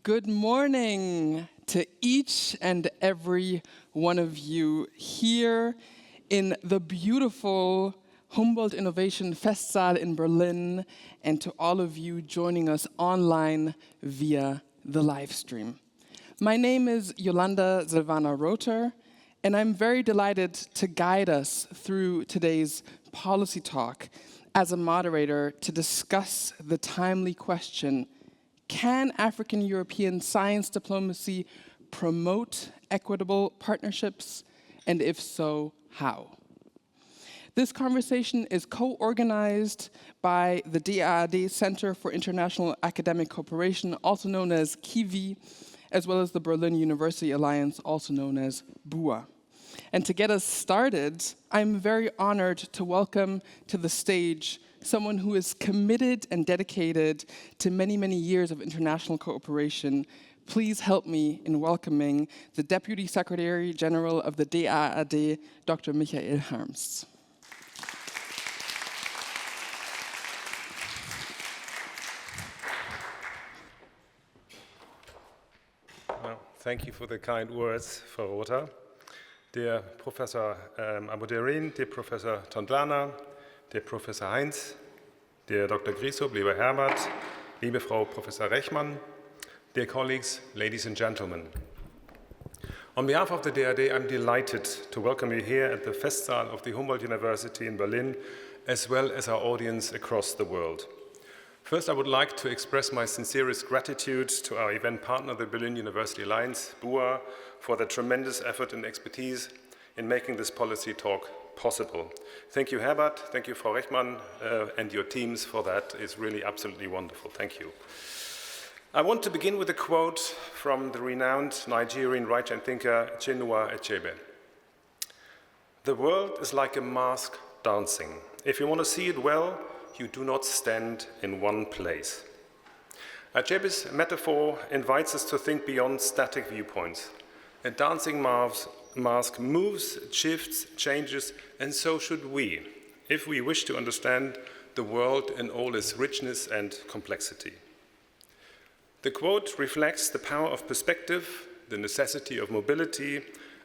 Good morning to each and every one of you here in the beautiful Humboldt Innovation Festsaal in Berlin, and to all of you joining us online via the live stream. My name is Yolanda Silvana Rother, and I'm very delighted to guide us through today's policy talk as a moderator to discuss the timely question: can African-European science diplomacy promote equitable partnerships, and if so, how? This conversation is co-organized by the DAAD Center for International Academic Cooperation, also known as KIWi, as well as the Berlin University Alliance, also known as BUA. And to get us started, I'm very honored to welcome to the stage someone who is committed and dedicated to many, many years of international cooperation. Please help me in welcoming the Deputy Secretary General of the DAAD, Dr. Michael Harms. Well, thank you for the kind words, Frau Rother. Der Professor Aboderin, der Professor Tondlana, der Professor Heinz, der Dr. Grieshoop, lieber Herbert, liebe Frau Professor Rechmann, dear colleagues, ladies and gentlemen. On behalf of the DAAD, I'm delighted to welcome you here at the Festsaal of the Humboldt University in Berlin, as well as our audience across the world. First, I would like to express my sincerest gratitude to our event partner, the Berlin University Alliance, BUA, for their tremendous effort and expertise in making this policy talk possible. Thank you, Herbert. Thank you, Frau Rechmann, and your teams for that. It's really absolutely wonderful. Thank you. I want to begin with a quote from the renowned Nigerian writer and thinker Chinua Achebe. "The world is like a mask dancing. If you want to see it well, you do not stand in one place." Achebe's metaphor invites us to think beyond static viewpoints. A dancing mask moves, shifts, changes, and so should we, if we wish to understand the world in all its richness and complexity. The quote reflects the power of perspective, the necessity of mobility,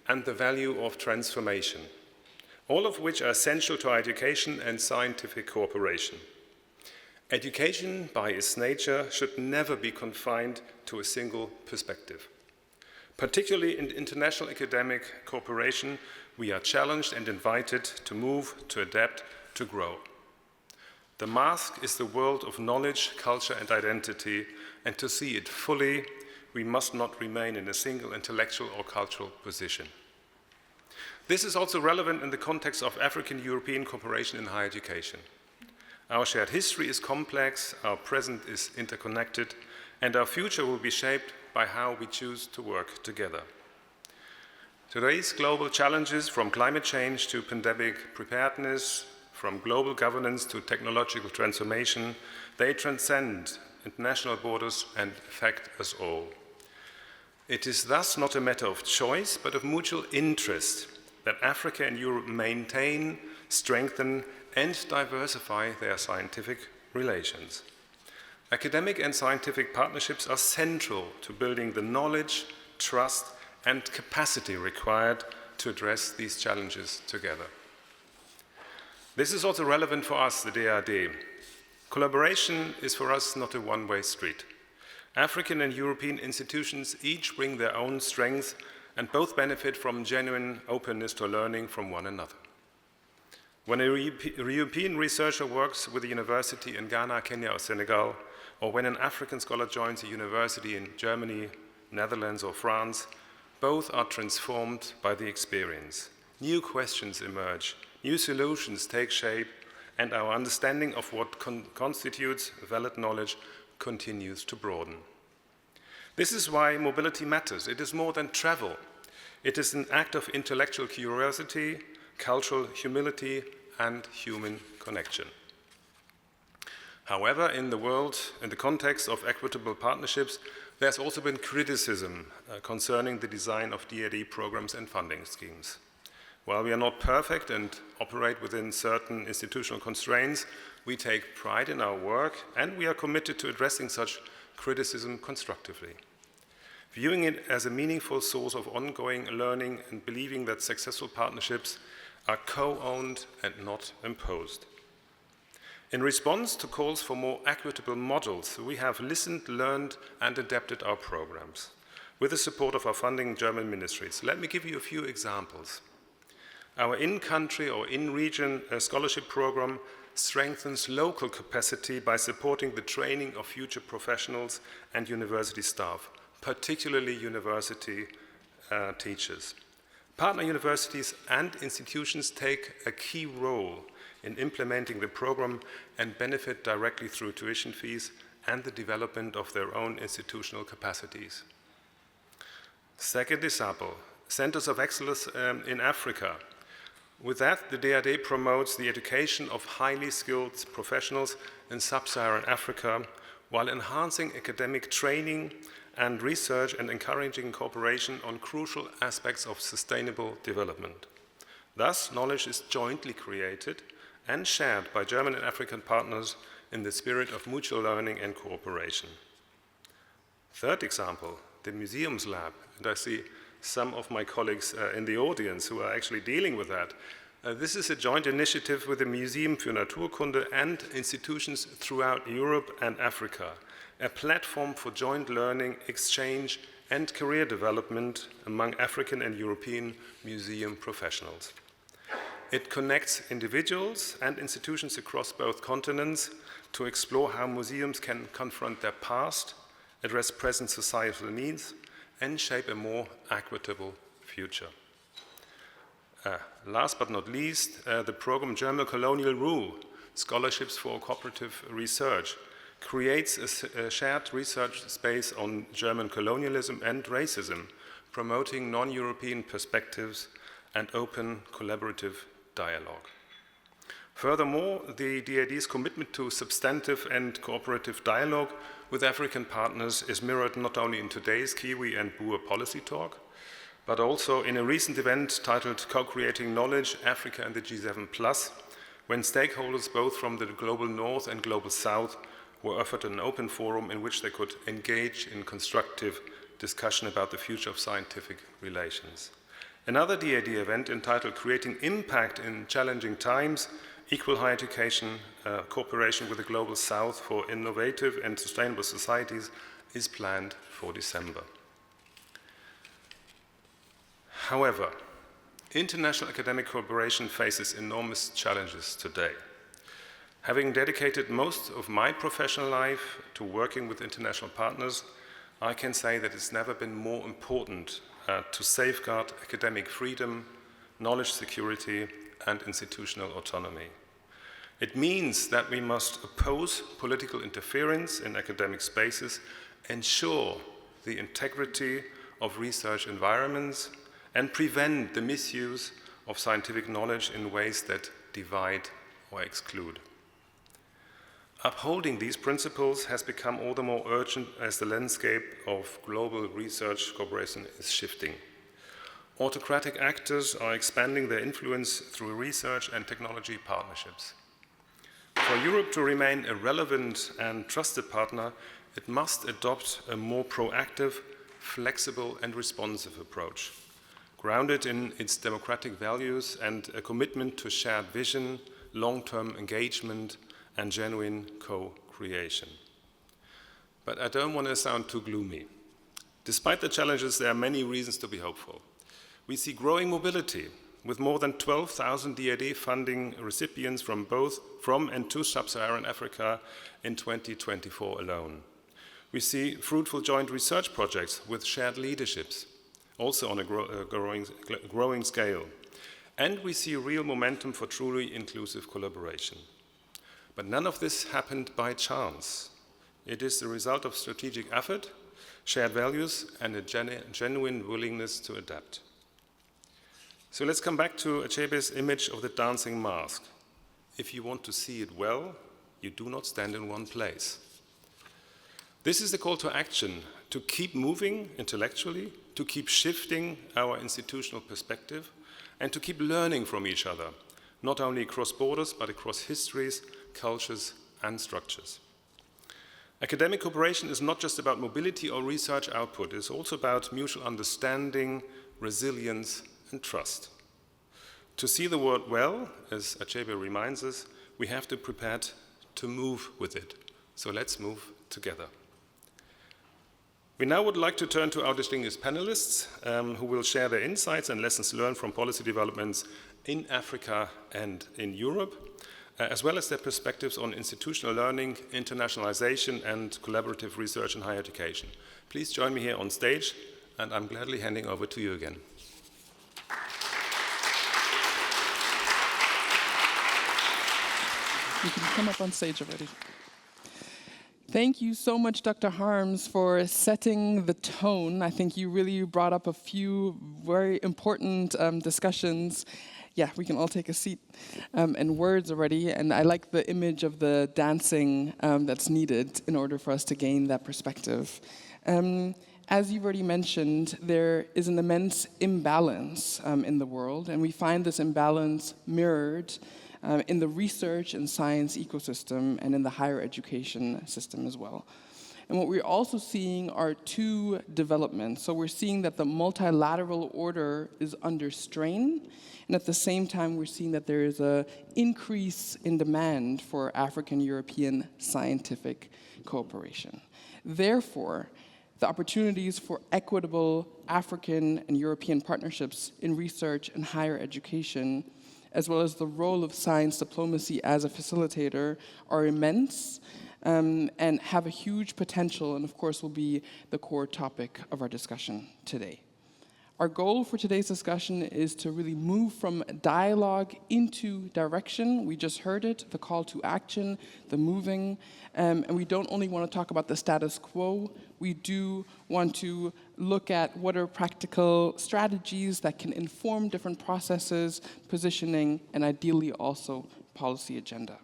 and the value of transformation, all of which are essential to our education and scientific cooperation. Education, by its nature, should never be confined to a single perspective. Particularly in international academic cooperation, we are challenged and invited to move, to adapt, to grow. The mask is the world of knowledge, culture, and identity, and to see it fully, we must not remain in a single intellectual or cultural position. This is also relevant in the context of African-European cooperation in higher education. Our shared history is complex, our present is interconnected, and our future will be shaped by how we choose to work together. Today's global challenges, from climate change to pandemic preparedness, from global governance to technological transformation, they transcend international borders and affect us all. It is thus not a matter of choice, but of mutual interest that Africa and Europe maintain, strengthen, and diversify their scientific relations. Academic and scientific partnerships are central to building the knowledge, trust, and capacity required to address these challenges together. This is also relevant for us, the DAAD. Collaboration is for us not a one-way street. African and European institutions each bring their own strengths, and both benefit from genuine openness to learning from one another. When a European researcher works with a university in Ghana, Kenya, or Senegal, or when an African scholar joins a university in Germany, Netherlands, or France, both are transformed by the experience. New questions emerge, new solutions take shape, and our understanding of what constitutes valid knowledge continues to broaden. This is why mobility matters. It is more than travel. It is an act of intellectual curiosity, cultural humility, and human connection. However, in the context of equitable partnerships, there's also been criticism concerning the design of DAAD programs and funding schemes. While we are not perfect and operate within certain institutional constraints, we take pride in our work, and we are committed to addressing such criticism constructively. viewing it as a meaningful source of ongoing learning and believing that successful partnerships are co-owned and not imposed. In response to calls for more equitable models, we have listened, learned, and adapted our programs with the support of our funding German ministries. Let me give you a few examples. Our in-country or in-region scholarship program strengthens local capacity by supporting the training of future professionals and university staff, particularly university teachers. Partner universities and institutions take a key role in implementing the program and benefit directly through tuition fees and the development of their own institutional capacities. Second example, Centers of Excellence in Africa. With that, the DAAD promotes the education of highly skilled professionals in sub-Saharan Africa while enhancing academic training and research and encouraging cooperation on crucial aspects of sustainable development. Thus, knowledge is jointly created and shared by German and African partners in the spirit of mutual learning and cooperation. Third example, the Museums Lab, and I see some of my colleagues in the audience who are actually dealing with that. This is a joint initiative with the Museum für Naturkunde and institutions throughout Europe and Africa, a platform for joint learning, exchange, and career development among African and European museum professionals. It connects individuals and institutions across both continents to explore how museums can confront their past, address present societal needs, and shape a more equitable future. Last but not least, the program German Colonial Rule, Scholarships for Cooperative Research, creates a shared research space on German colonialism and racism, promoting non-European perspectives and open collaborative dialogue. Furthermore, the DAAD's commitment to substantive and cooperative dialogue with African partners is mirrored not only in today's KIWi and Boer policy talk, but also in a recent event titled Co-Creating Knowledge, Africa and the G7+, when stakeholders both from the Global North and Global South were offered an open forum in which they could engage in constructive discussion about the future of scientific relations. Another DAAD event entitled Creating Impact in Challenging Times, Equal Higher Education, Cooperation with the Global South for Innovative and Sustainable Societies is planned for December. However, international academic cooperation faces enormous challenges today. Having dedicated most of my professional life to working with international partners, I can say that it's never been more important to safeguard academic freedom, knowledge security, and institutional autonomy. It means that we must oppose political interference in academic spaces, ensure the integrity of research environments, and prevent the misuse of scientific knowledge in ways that divide or exclude. Upholding these principles has become all the more urgent as the landscape of global research cooperation is shifting. Autocratic actors are expanding their influence through research and technology partnerships. For Europe to remain a relevant and trusted partner, it must adopt a more proactive, flexible, and responsive approach, grounded in its democratic values and a commitment to shared vision, long-term engagement, and genuine co-creation. But I don't want to sound too gloomy. Despite the challenges, there are many reasons to be hopeful. We see growing mobility, with more than 12,000 DAAD funding recipients from and to sub-Saharan Africa in 2024 alone. We see fruitful joint research projects with shared leaderships, also on a growing scale. And we see real momentum for truly inclusive collaboration. But none of this happened by chance. It is the result of strategic effort, shared values, and a genuine willingness to adapt. So let's come back to Achebe's image of the dancing mask. If you want to see it well, you do not stand in one place. This is the call to action, to keep moving intellectually, to keep shifting our institutional perspective, and to keep learning from each other, not only across borders, but across histories, cultures, and structures. Academic cooperation is not just about mobility or research output, it's also about mutual understanding, resilience, and trust. To see the world well, as Achebe reminds us, we have to be prepared to move with it. So let's move together. We now would like to turn to our distinguished panelists who will share their insights and lessons learned from policy developments in Africa and in Europe, as well as their perspectives on institutional learning, internationalization, and collaborative research in higher education. Please join me here on stage, and I'm gladly handing over to you again. You can come up on stage already. Thank you so much, Dr. Harms, for setting the tone. I think you really brought up a few very important discussions. Yeah, we can all take a seat and words already. And I like the image of the dancing that's needed in order for us to gain that perspective. As you've already mentioned, there is an immense imbalance in the world, and we find this imbalance mirrored in the research and science ecosystem and in the higher education system as well. And what we're also seeing are two developments. So we're seeing that the multilateral order is under strain, and at the same time we're seeing that there is an increase in demand for African-European scientific cooperation. Therefore, the opportunities for equitable African and European partnerships in research and higher education, as well as the role of science diplomacy as a facilitator, are immense and have a huge potential, and of course will be the core topic of our discussion today. Our goal for today's discussion is to really move from dialogue into direction. We just heard it, the call to action, the moving, and we don't only want to talk about the status quo, we do want to look at what are practical strategies that can inform different processes, positioning, and ideally also policy agenda.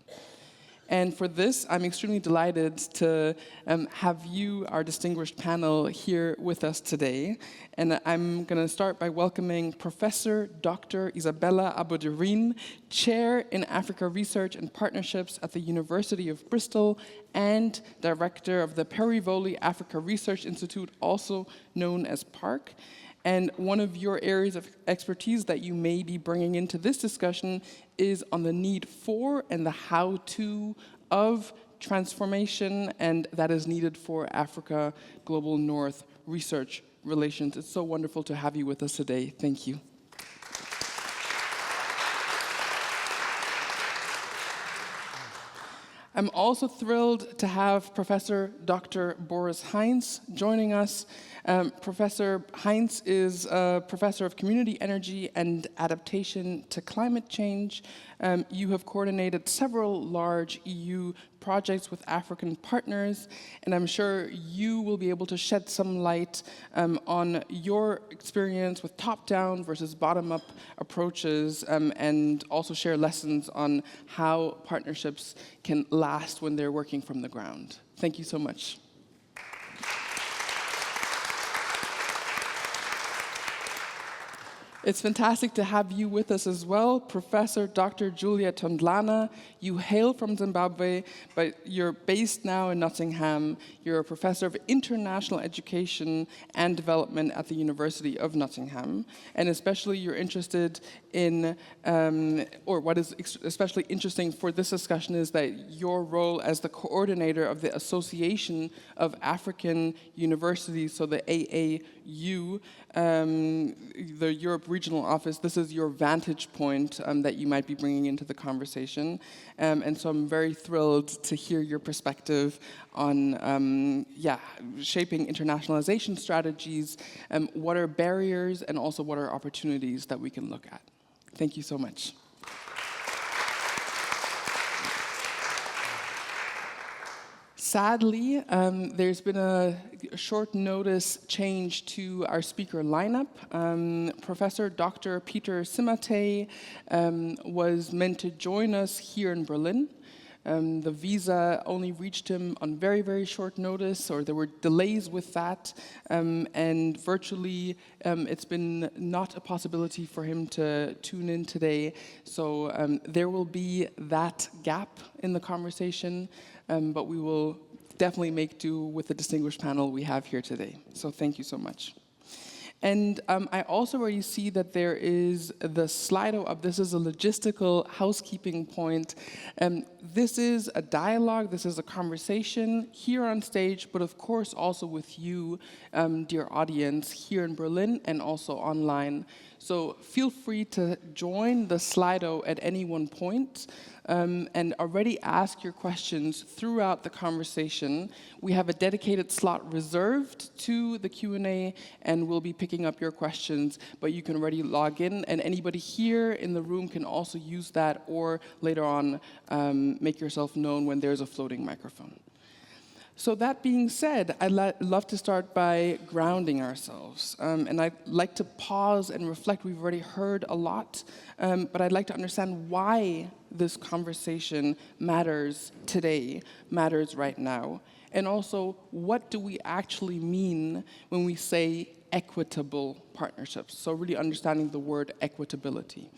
And for this, I'm extremely delighted to have you, our distinguished panel, here with us today. And I'm going to start by welcoming Professor Dr. Isabella Abouderine, Chair in Africa Research and Partnerships at the University of Bristol and Director of the Perivoli Africa Research Institute, also known as PARC. And one of your areas of expertise that you may be bringing into this discussion is on the need for and the how-to of transformation, and that is needed for Africa Global North research relations. It's so wonderful to have you with us today. Thank you. I'm also thrilled to have Professor Dr. Boris Heinz joining us. Professor Heinz is a professor of community energy and adaptation to climate change. You have coordinated several large EU projects with African partners, and I'm sure you will be able to shed some light on your experience with top-down versus bottom-up approaches, and also share lessons on how partnerships can last when they're working from the ground. Thank you so much. It's fantastic to have you with us as well, Professor Dr. Julia Tondlana. You hail from Zimbabwe, but you're based now in Nottingham. You're a professor of international education and development at the University of Nottingham. And especially you're interested in, or what is especially interesting for this discussion is that your role as the coordinator of the Association of African Universities, so the AAU, the Europe Regional Office, this is your vantage point that you might be bringing into the conversation. And so I'm very thrilled to hear your perspective on shaping internationalization strategies, what are barriers, and also what are opportunities that we can look at. Thank you so much. Sadly, there's been a short notice change to our speaker lineup. Professor Dr. Peter Simate was meant to join us here in Berlin. The visa only reached him on very, very short notice, or there were delays with that, and virtually it's been not a possibility for him to tune in today. So there will be that gap in the conversation, but we will definitely make do with the distinguished panel we have here today. So thank you so much. And I also already see that there is the Slido up. This is a logistical housekeeping point. This is a dialogue, this is a conversation here on stage, but of course also with you, dear audience, here in Berlin and also online. So feel free to join the Slido at any one point. And already ask your questions throughout the conversation. We have a dedicated slot reserved to the Q&A, and we'll be picking up your questions, but you can already log in, and anybody here in the room can also use that, or later on, make yourself known when there's a floating microphone. So that being said, I'd love to start by grounding ourselves. And I'd like to pause and reflect. We've already heard a lot, but I'd like to understand why this conversation matters today, matters right now. And also, what do we actually mean when we say equitable partnerships? So really understanding the word equitability.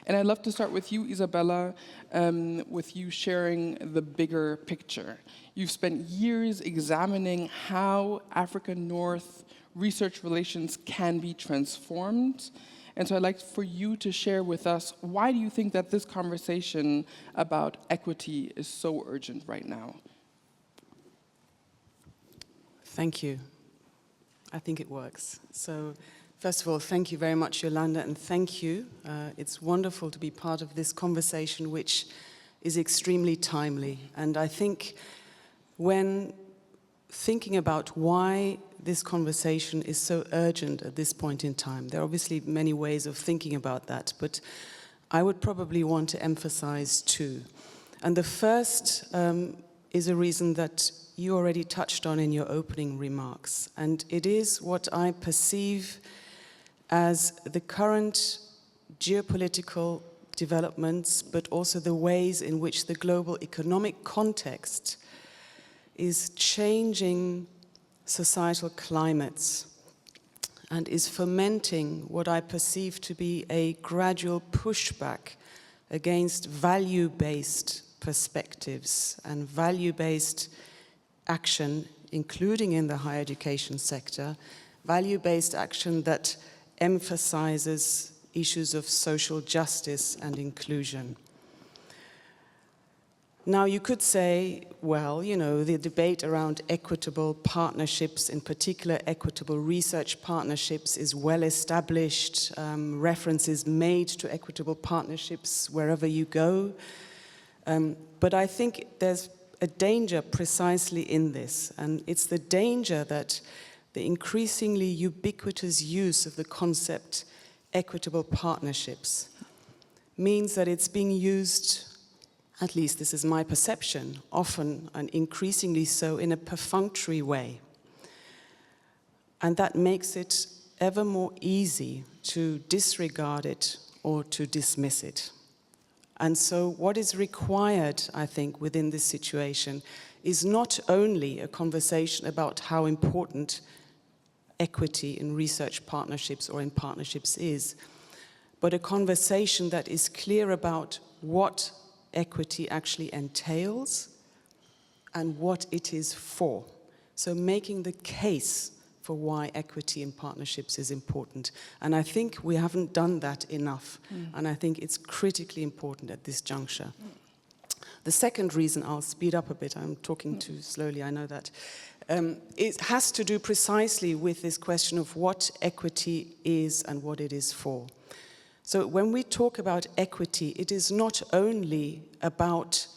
And I'd love to start with you, Isabella, with you sharing the bigger picture. You've spent years examining how Africa-North research relations can be transformed. And so I'd like for you to share with us, why do you think that this conversation about equity is so urgent right now? Thank you. I think it works. So, first of all, thank you very much, Yolanda, and thank you. It's wonderful to be part of this conversation, which is extremely timely. And I think when thinking about why this conversation is so urgent at this point in time, there are obviously many ways of thinking about that, but I would probably want to emphasize two. And the first is a reason that you already touched on in your opening remarks, and it is what I perceive as the current geopolitical developments, but also the ways in which the global economic context is changing societal climates and is fomenting what I perceive to be a gradual pushback against value-based perspectives and value-based action, including in the higher education sector, value-based action that emphasizes issues of social justice and inclusion. Now, you could say, well, you know, the debate around equitable partnerships, in particular equitable research partnerships, is well established. References made to equitable partnerships wherever you go. But I think there's a danger precisely in this, and it's the danger that the increasingly ubiquitous use of the concept equitable partnerships means that it's being used, at least this is my perception, often and increasingly so in a perfunctory way. And that makes it ever more easy to disregard it or to dismiss it. And so what is required, I think, within this situation is not only a conversation about how important equity in research partnerships or in partnerships is, but a conversation that is clear about what equity actually entails and what it is for. So making the case for why equity in partnerships is important. And I think we haven't done that enough. And I think it's critically important at this juncture. The second reason, I'll speed up a bit, I'm talking too slowly, I know that. It has to do precisely with this question of what equity is and what it is for. So when we talk about equity, it is not only about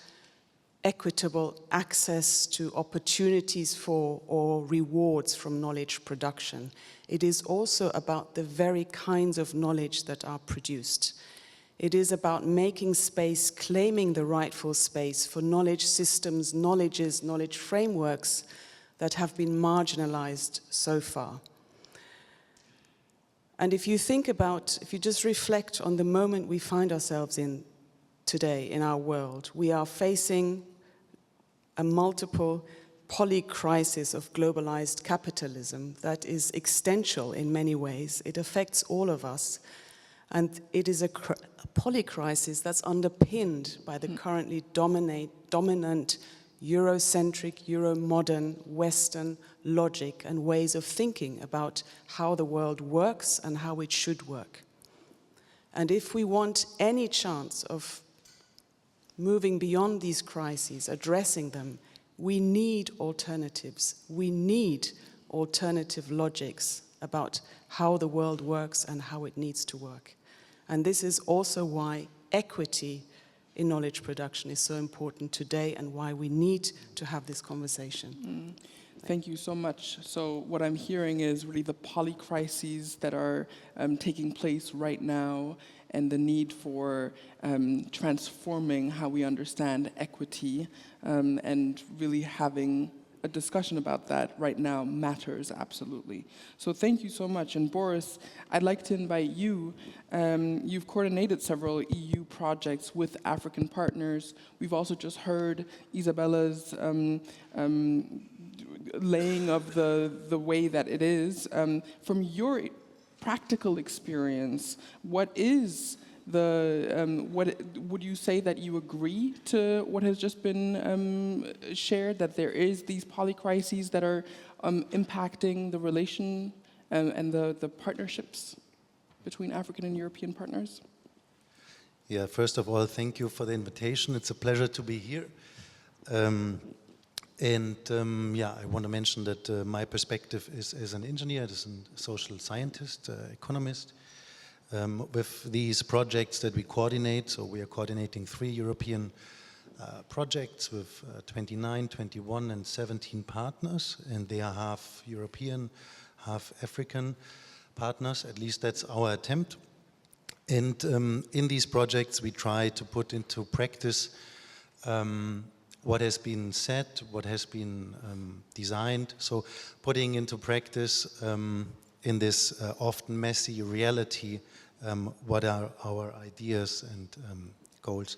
equitable access to opportunities for or rewards from knowledge production. It is also about the very kinds of knowledge that are produced. It is about making space, claiming the rightful space for knowledge systems, knowledge frameworks that have been marginalized so far. And if you just reflect on the moment we find ourselves in today in our world, we are facing a multiple polycrisis of globalized capitalism that is existential in many ways. It affects all of us. And it is a polycrisis that's underpinned by the currently dominant Eurocentric, Euro-modern, Western logic and ways of thinking about how the world works and how it should work. And if we want any chance of moving beyond these crises, addressing them, we need alternatives. We need alternative logics about how the world works and how it needs to work. And this is also why equity in knowledge production is so important today and why we need to have this conversation. Thank you so much. So what I'm hearing is really the polycrises that are taking place right now and the need for transforming how we understand equity and really having a discussion about that right now matters absolutely. So thank you so much. And Boris, I'd like to invite you. You've coordinated several EU projects with African partners. We've also just heard Isabella's laying of the way that it is. From your practical experience, what is would you say that you agree to what has just been shared, that there is these polycrises that are impacting the relation and the partnerships between African and European partners? Yeah, first of all, thank you for the invitation. It's a pleasure to be here. Yeah, I want to mention that my perspective is as an engineer, as a social scientist, economist. With these projects that we coordinate, so we are coordinating 3 European projects with 29, 21 and 17 partners, and they are half European, half African partners, at least that's our attempt. And in these projects we try to put into practice what has been said, what has been designed, so putting into practice in this often messy reality, what are our ideas and goals.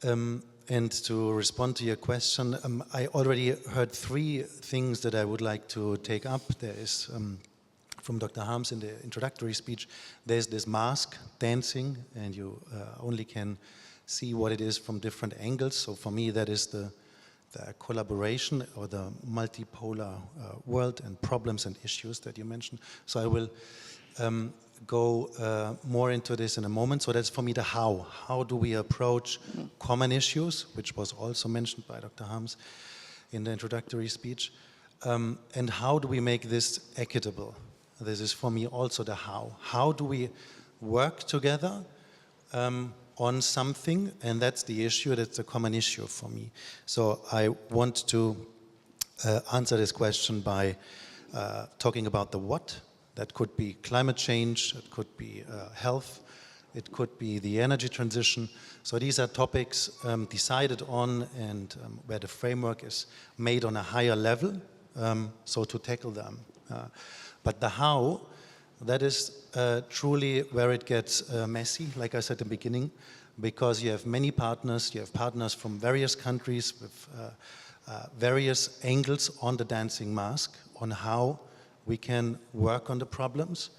And to respond to your question, I already heard 3 things that I would like to take up. There is, from Dr. Harms in the introductory speech, there's this mask dancing, and you only can see what it is from different angles. So for me, that is the collaboration or the multipolar world and problems and issues that you mentioned. So I will go more into this in a moment. So that's for me the how. How do we approach common issues, which was also mentioned by Dr. Harms in the introductory speech, and how do we make this equitable? This is for me also the how. How do we work together on something, and that's the issue, that's a common issue for me. So I want to answer this question by talking about the what. That could be climate change, it could be health, it could be the energy transition. So these are topics decided on and where the framework is made on a higher level, so to tackle them. But the how, that is truly where it gets messy, like I said in the beginning, because you have many partners, you have partners from various countries with various angles on the dancing mask, on how we can work on the problems.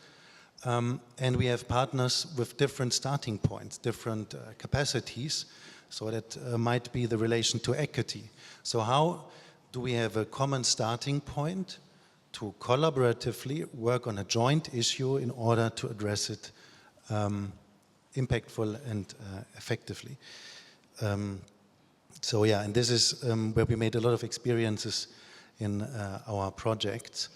And we have partners with different starting points, different capacities, so that might be the relation to equity. So how do we have a common starting point to collaboratively work on a joint issue in order to address it impactful and effectively? So yeah, and this is where we made a lot of experiences in our projects.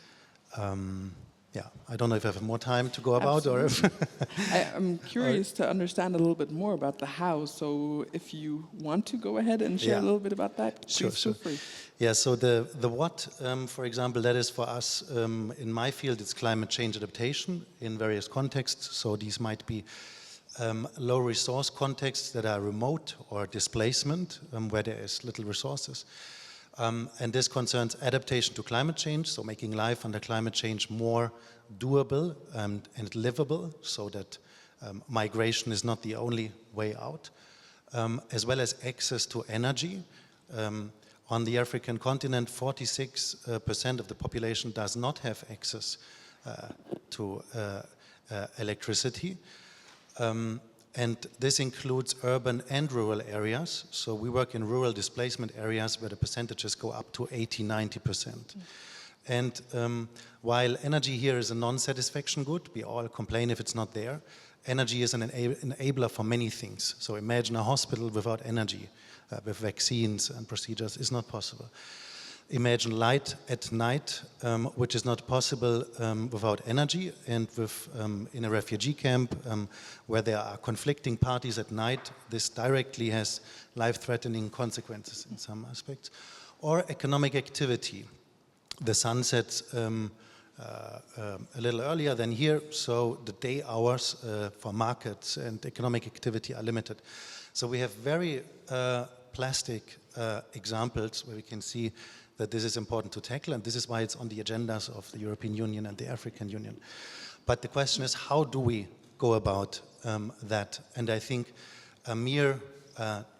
Yeah, I don't know if I have more time to go about. Absolutely. Or if I'm curious to understand a little bit more about the how. So if you want to go ahead and share a little bit about that, please feel free. Yeah, so the what, for example, that is for us, in my field, it's climate change adaptation in various contexts. So these might be low resource contexts that are remote, or displacement, where there is little resources. And this concerns adaptation to climate change, so making life under climate change more doable and livable, so that migration is not the only way out, as well as access to energy. On the African continent, 46% of the population does not have access to electricity. And this includes urban and rural areas. So we work in rural displacement areas where the percentages go up to 80–90%. And while energy here is a non-satisfaction good, we all complain if it's not there, energy is an enabler for many things. So imagine a hospital without energy, with vaccines and procedures, is not possible. Imagine light at night, which is not possible without energy, and in a refugee camp where there are conflicting parties at night, this directly has life-threatening consequences in some aspects. Or economic activity. The sun sets a little earlier than here, so the day hours for markets and economic activity are limited. So we have very plastic examples where we can see that this is important to tackle, and this is why it's on the agendas of the European Union and the African Union. But the question is, how do we go about that? And I think a mere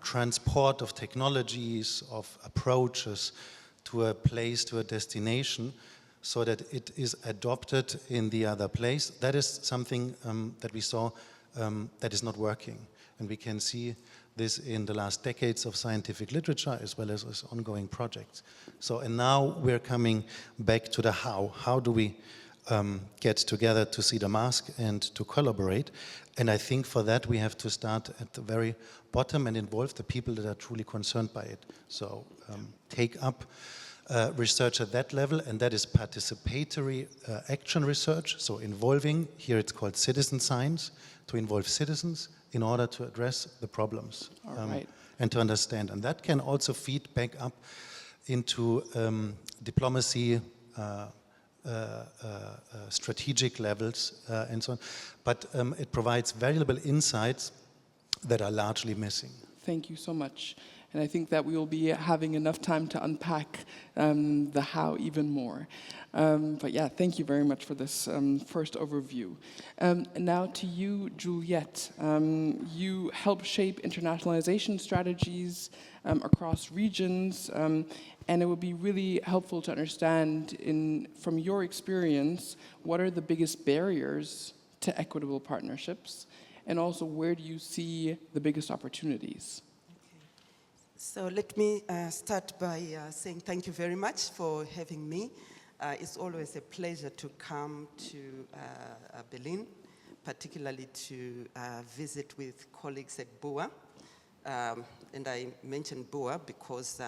transport of technologies, of approaches to a place, to a destination, so that it is adopted in the other place, that is something that we saw that is not working. And we can see this in the last decades of scientific literature as well as ongoing projects. So, and now we're coming back to the how. How do we get together to see the mask and to collaborate? And I think for that we have to start at the very bottom and involve the people that are truly concerned by it. So take up research at that level, and that is participatory action research, so involving, here it's called citizen science, to involve citizens in order to address the problems and to understand. And that can also feed back up into diplomacy, strategic levels, and so on. But it provides valuable insights that are largely missing. Thank you so much. And I think that we will be having enough time to unpack the how even more. But yeah, thank you very much for this first overview. Now to you, Juliette. You help shape internationalization strategies across regions, and it would be really helpful to understand, from your experience, what are the biggest barriers to equitable partnerships, and also where do you see the biggest opportunities? So let me start by saying thank you very much for having me. It's always a pleasure to come to Berlin, particularly to visit with colleagues at BUA. And I mentioned BUA because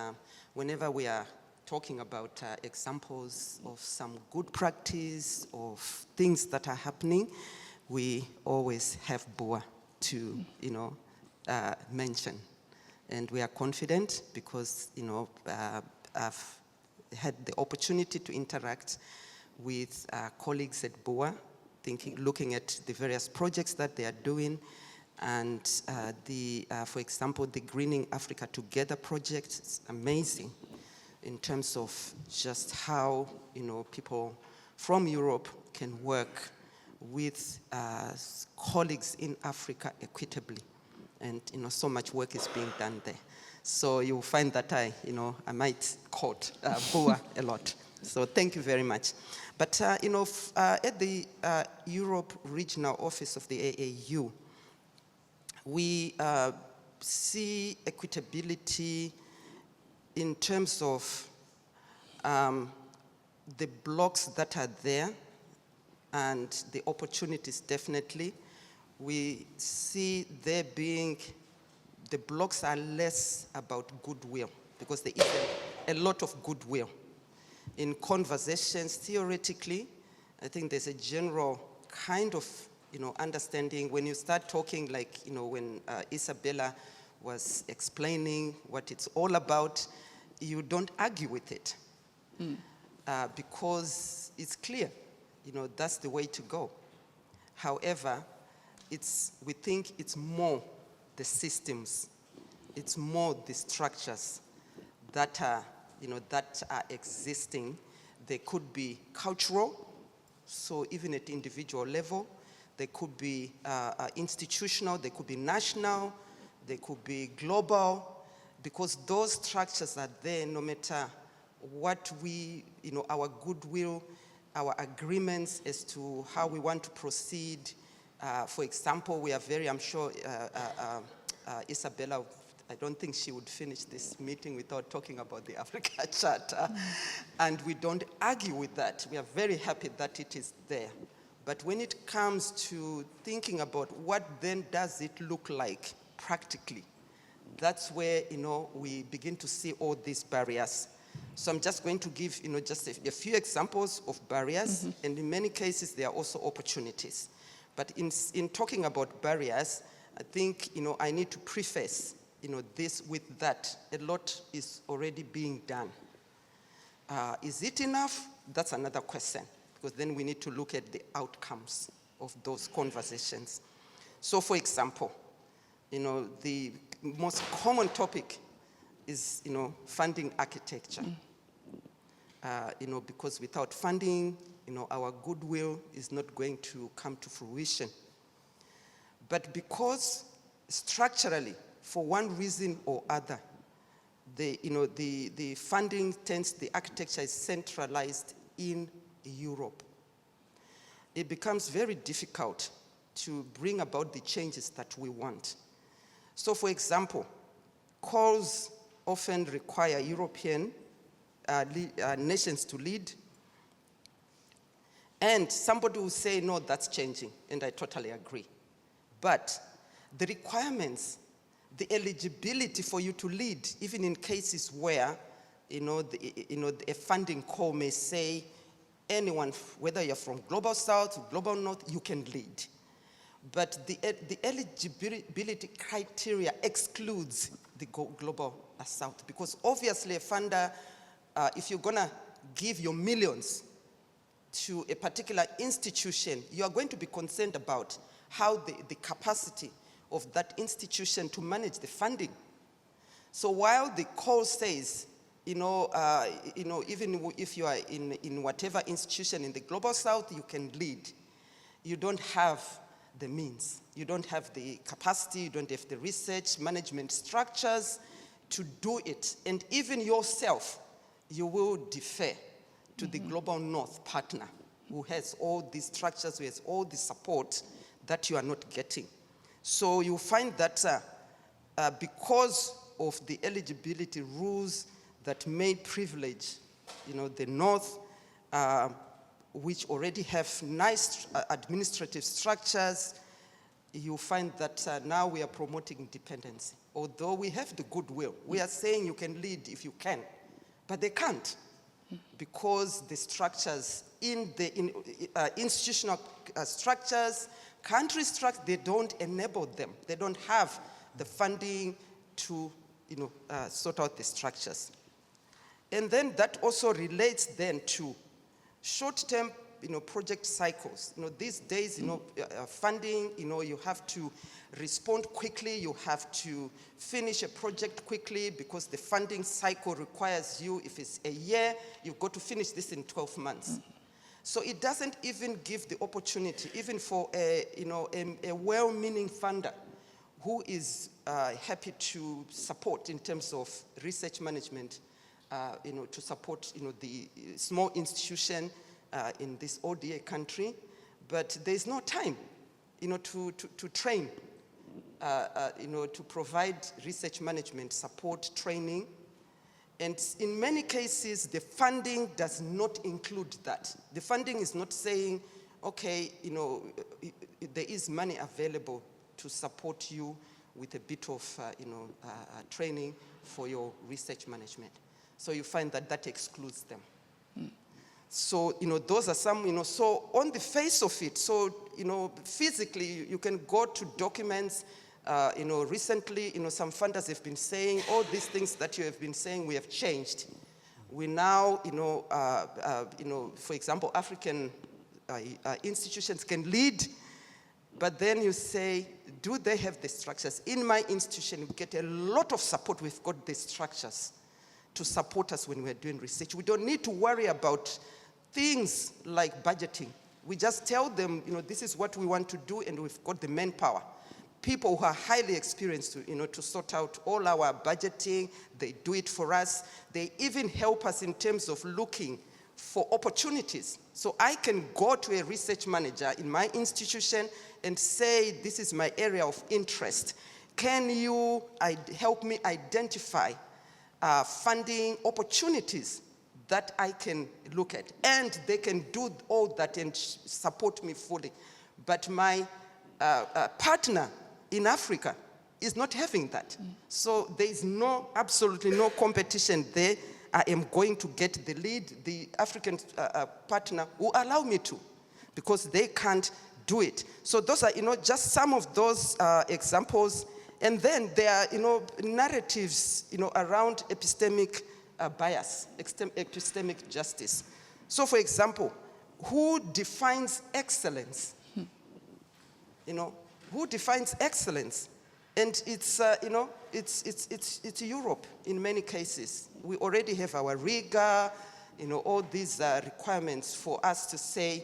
whenever we are talking about examples of some good practice, of things that are happening, we always have BUA to, mention. And we are confident because, I've had the opportunity to interact with colleagues at BUA, looking at the various projects that they are doing, and for example, the Greening Africa Together project is amazing in terms of just how, people from Europe can work with colleagues in Africa equitably. And so much work is being done there. So you'll find that I might quote BUA a lot. So thank you very much. But at the Europe Regional Office of the AAU, we see equitability in terms of the blocks that are there and the opportunities, definitely. We see there being, the blocks are less about goodwill, because there is a lot of goodwill. In conversations, theoretically, I think there's a general kind of, understanding. When you start talking, like, when Isabella was explaining what it's all about, you don't argue with it. Because it's clear, that's the way to go. However, we think it's more the systems, it's more the structures that are, that are existing. They could be cultural, so even at individual level. They could be institutional, they could be national, they could be global, because those structures are there no matter what we, our goodwill, our agreements as to how we want to proceed, For example, we are very, I'm sure Isabella, I don't think she would finish this meeting without talking about the Africa Charter. And we don't argue with that. We are very happy that it is there. But when it comes to thinking about what then does it look like practically, that's where, we begin to see all these barriers. So I'm just going to give, just a few examples of barriers, and in many cases, there are also opportunities. But in talking about barriers, I think, I need to preface, this with that. A lot is already being done. Is it enough? That's another question, because then we need to look at the outcomes of those conversations. So, for example, the most common topic is, funding architecture. Because without funding, our goodwill is not going to come to fruition. But because structurally, for one reason or other, the funding the architecture is centralized in Europe, it becomes very difficult to bring about the changes that we want. So, for example, calls often require European nations to lead. And somebody will say, no, that's changing, and I totally agree. But the requirements, the eligibility for you to lead, even in cases where, a funding call may say, anyone, whether you're from Global South or Global North, you can lead. But the eligibility criteria excludes the Global South, because obviously a funder, if you're going to give your millions to a particular institution, you are going to be concerned about how the capacity of that institution to manage the funding. So while the call says, even if you are in whatever institution in the Global South, you can lead, you don't have the means. You don't have the capacity, you don't have the research, management structures to do it. And even yourself, you will defer to the Global North partner who has all these structures, who has all the support that you are not getting. So you find that because of the eligibility rules that may privilege, the North, which already have nice administrative structures, you find that now we are promoting dependency. Although we have the goodwill, we are saying you can lead if you can, but they can't, because the structures in the institutional structures, country structures, they don't enable them. They don't have the funding to sort out the structures. And then that also relates then to short-term project cycles. These days, funding, you have to respond quickly, you have to finish a project quickly because the funding cycle requires you, if it's a year, you've got to finish this in 12 months. So it doesn't even give the opportunity, even for a well-meaning funder who is happy to support in terms of research management, to support, the small institution in this ODA country, but there's no time, to train, to provide research management support, training. And in many cases, the funding does not include that. The funding is not saying, okay, there is money available to support you with a bit of, training for your research management. So you find that that excludes them. So, those are some, so on the face of it, so, physically, you can go to documents, recently, some funders have been saying, all these things that you have been saying, we have changed. We now, for example, African institutions can lead, but then you say, do they have the structures? In my institution, we get a lot of support. We've got the structures to support us when we're doing research. We don't need to worry about things like budgeting. We just tell them, this is what we want to do, and we've got the manpower. People who are highly experienced to sort out all our budgeting, they do it for us. They even help us in terms of looking for opportunities. So I can go to a research manager in my institution and say, this is my area of interest. Can you help me identify funding opportunities that I can look at? And they can do all that and support me fully. But my partner in Africa is not having that. So there is absolutely no competition there. I am going to get the lead, the African partner will allow me to, because they can't do it. So those are, just some of those examples. And then there are, narratives, around epistemic bias, epistemic justice. So for example, who defines excellence? Who defines excellence? And it's, it's Europe in many cases. We already have our rigor, all these requirements for us to say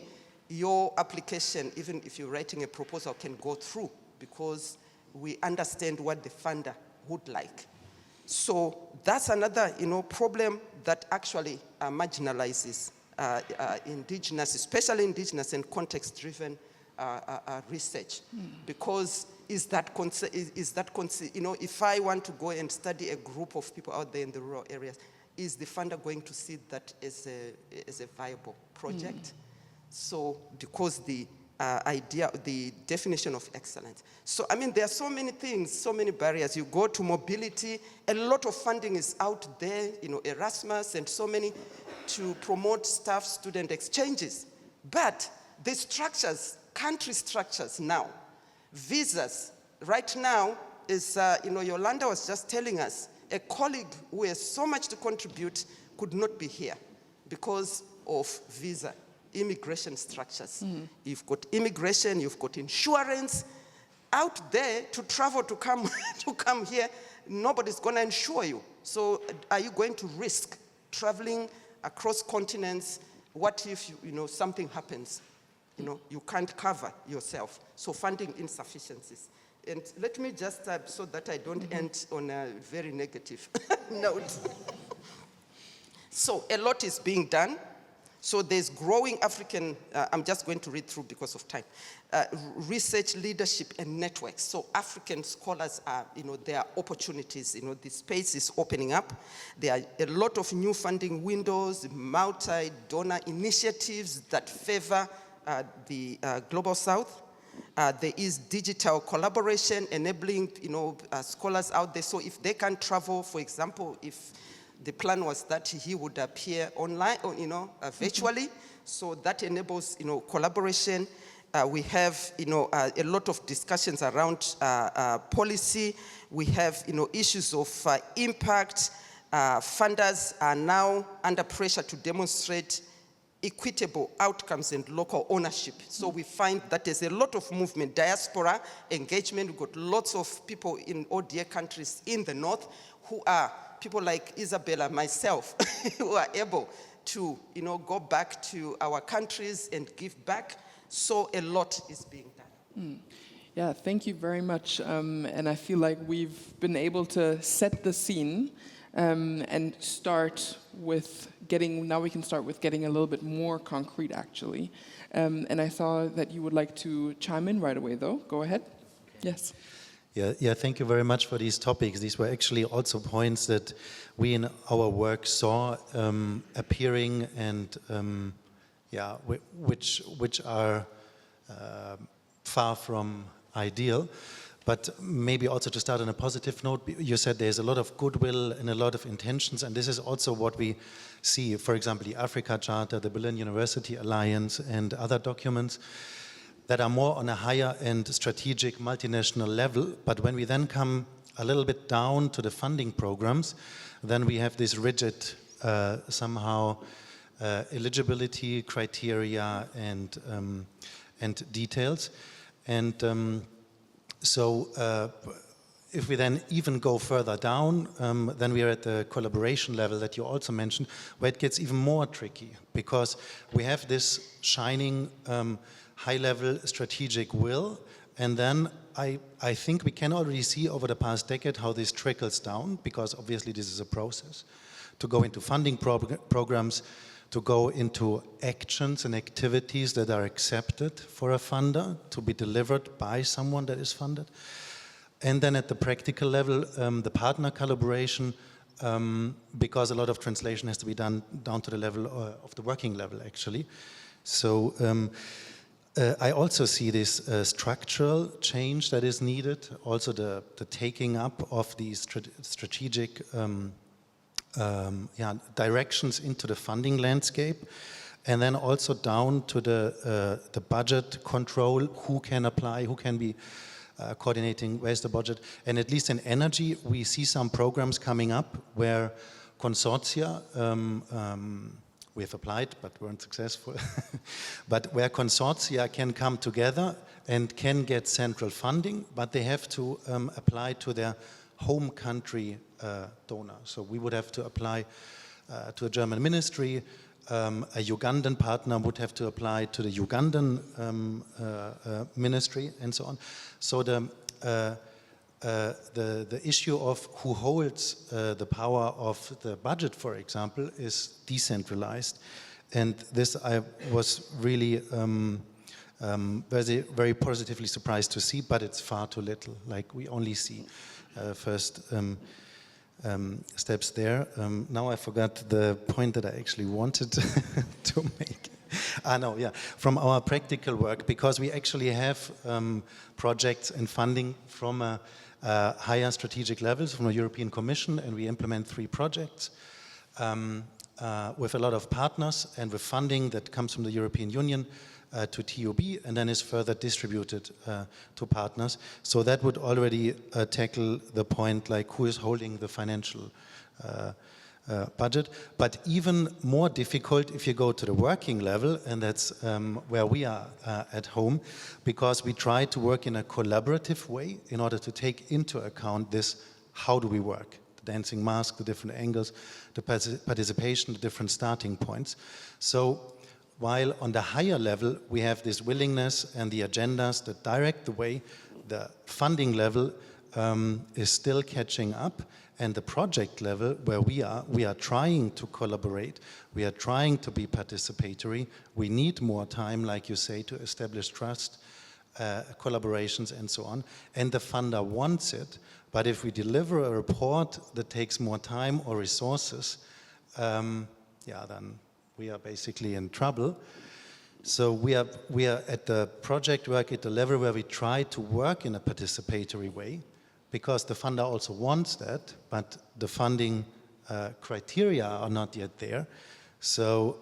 your application, even if you're writing a proposal, can go through because we understand what the funder would like. So that's another, problem that actually marginalizes indigenous, especially indigenous and context-driven research, because if I want to go and study a group of people out there in the rural areas, is the funder going to see that as a viable project? So, because the the definition of excellence. So, there are so many things, so many barriers. You go to mobility, a lot of funding is out there, Erasmus and so many to promote staff-student exchanges. But the structures, country structures now, visas, right now is, Yolanda was just telling us, a colleague who has so much to contribute could not be here because of visa, immigration structures. You've got immigration, you've got insurance. Out there, to travel, to come, to come here, nobody's going to insure you. So are you going to risk traveling across continents? What if, something happens? You can't cover yourself. So funding insufficiencies. And let me just, so that I don't end on a very negative note. So a lot is being done. So there's growing African, I'm just going to read through because of time, research, leadership, and networks. So African scholars are, there are opportunities, the space is opening up. There are a lot of new funding windows, multi-donor initiatives that favor the Global South. There is digital collaboration enabling, scholars out there. So if they can travel, for example, if the plan was that he would appear online, or, virtually. So that enables, collaboration. We have, a lot of discussions around policy. We have, issues of impact. Funders are now under pressure to demonstrate equitable outcomes and local ownership. So we find that there's a lot of movement, diaspora engagement. We've got lots of people in ODA countries in the north who are people like Isabella, myself, who are able to, go back to our countries and give back. So a lot is being done. Yeah, thank you very much. And I feel like we've been able to set the scene and start with now we can start with getting a little bit more concrete, actually. And I saw that you would like to chime in right away, though. Go ahead. Yes. Yeah, thank you very much for these topics. These were actually also points that we in our work saw appearing and which are far from ideal. But maybe also to start on a positive note, you said there's a lot of goodwill and a lot of intentions, and this is also what we see, for example, the Africa Charter, the Berlin University Alliance, and other documents that are more on a higher and strategic multinational level. But when we then come a little bit down to the funding programs, then we have this rigid, somehow, eligibility criteria and details. And so if we then even go further down, then we are at the collaboration level that you also mentioned, where it gets even more tricky, because we have this shining high-level strategic will, and then I think we can already see over the past decade how this trickles down, because obviously this is a process to go into funding programs, to go into actions and activities that are accepted for a funder, to be delivered by someone that is funded. And then at the practical level, the partner collaboration, because a lot of translation has to be done down to the level of the working level, actually. So I also see this structural change that is needed, also the taking up of these strategic directions into the funding landscape, and then also down to the budget control, who can apply, who can be coordinating, where's the budget. And at least in energy, we see some programs coming up where consortia, we have applied but weren't successful, but where consortia can come together and can get central funding, but they have to apply to their home country donor. So we would have to apply to a German ministry, a Ugandan partner would have to apply to the Ugandan ministry, and so on. So the issue of who holds the power of the budget, for example, is decentralized. And this I was really very positively surprised to see, but it's far too little. Like, we only see first steps there. Now I forgot the point that I actually wanted to make. From our practical work, because we actually have projects and funding from a higher strategic levels from the European Commission, and we implement 3 projects with a lot of partners and with funding that comes from the European Union to TUB, and then is further distributed to partners. So that would already tackle the point, like, who is holding the financial budget. But even more difficult if you go to the working level, and that's where we are at home, because we try to work in a collaborative way in order to take into account this, how do we work? The dancing mask, the different angles, the participation, the different starting points. So while on the higher level we have this willingness and the agendas that direct the way, the funding level is still catching up, and the project level where we are trying to collaborate, we are trying to be participatory. We need more time, like you say, to establish trust, collaborations, and so on. And the funder wants it, but if we deliver a report that takes more time or resources, then we are basically in trouble. So we are at the project work at the level where we try to work in a participatory way, because the funder also wants that, but the funding criteria are not yet there. So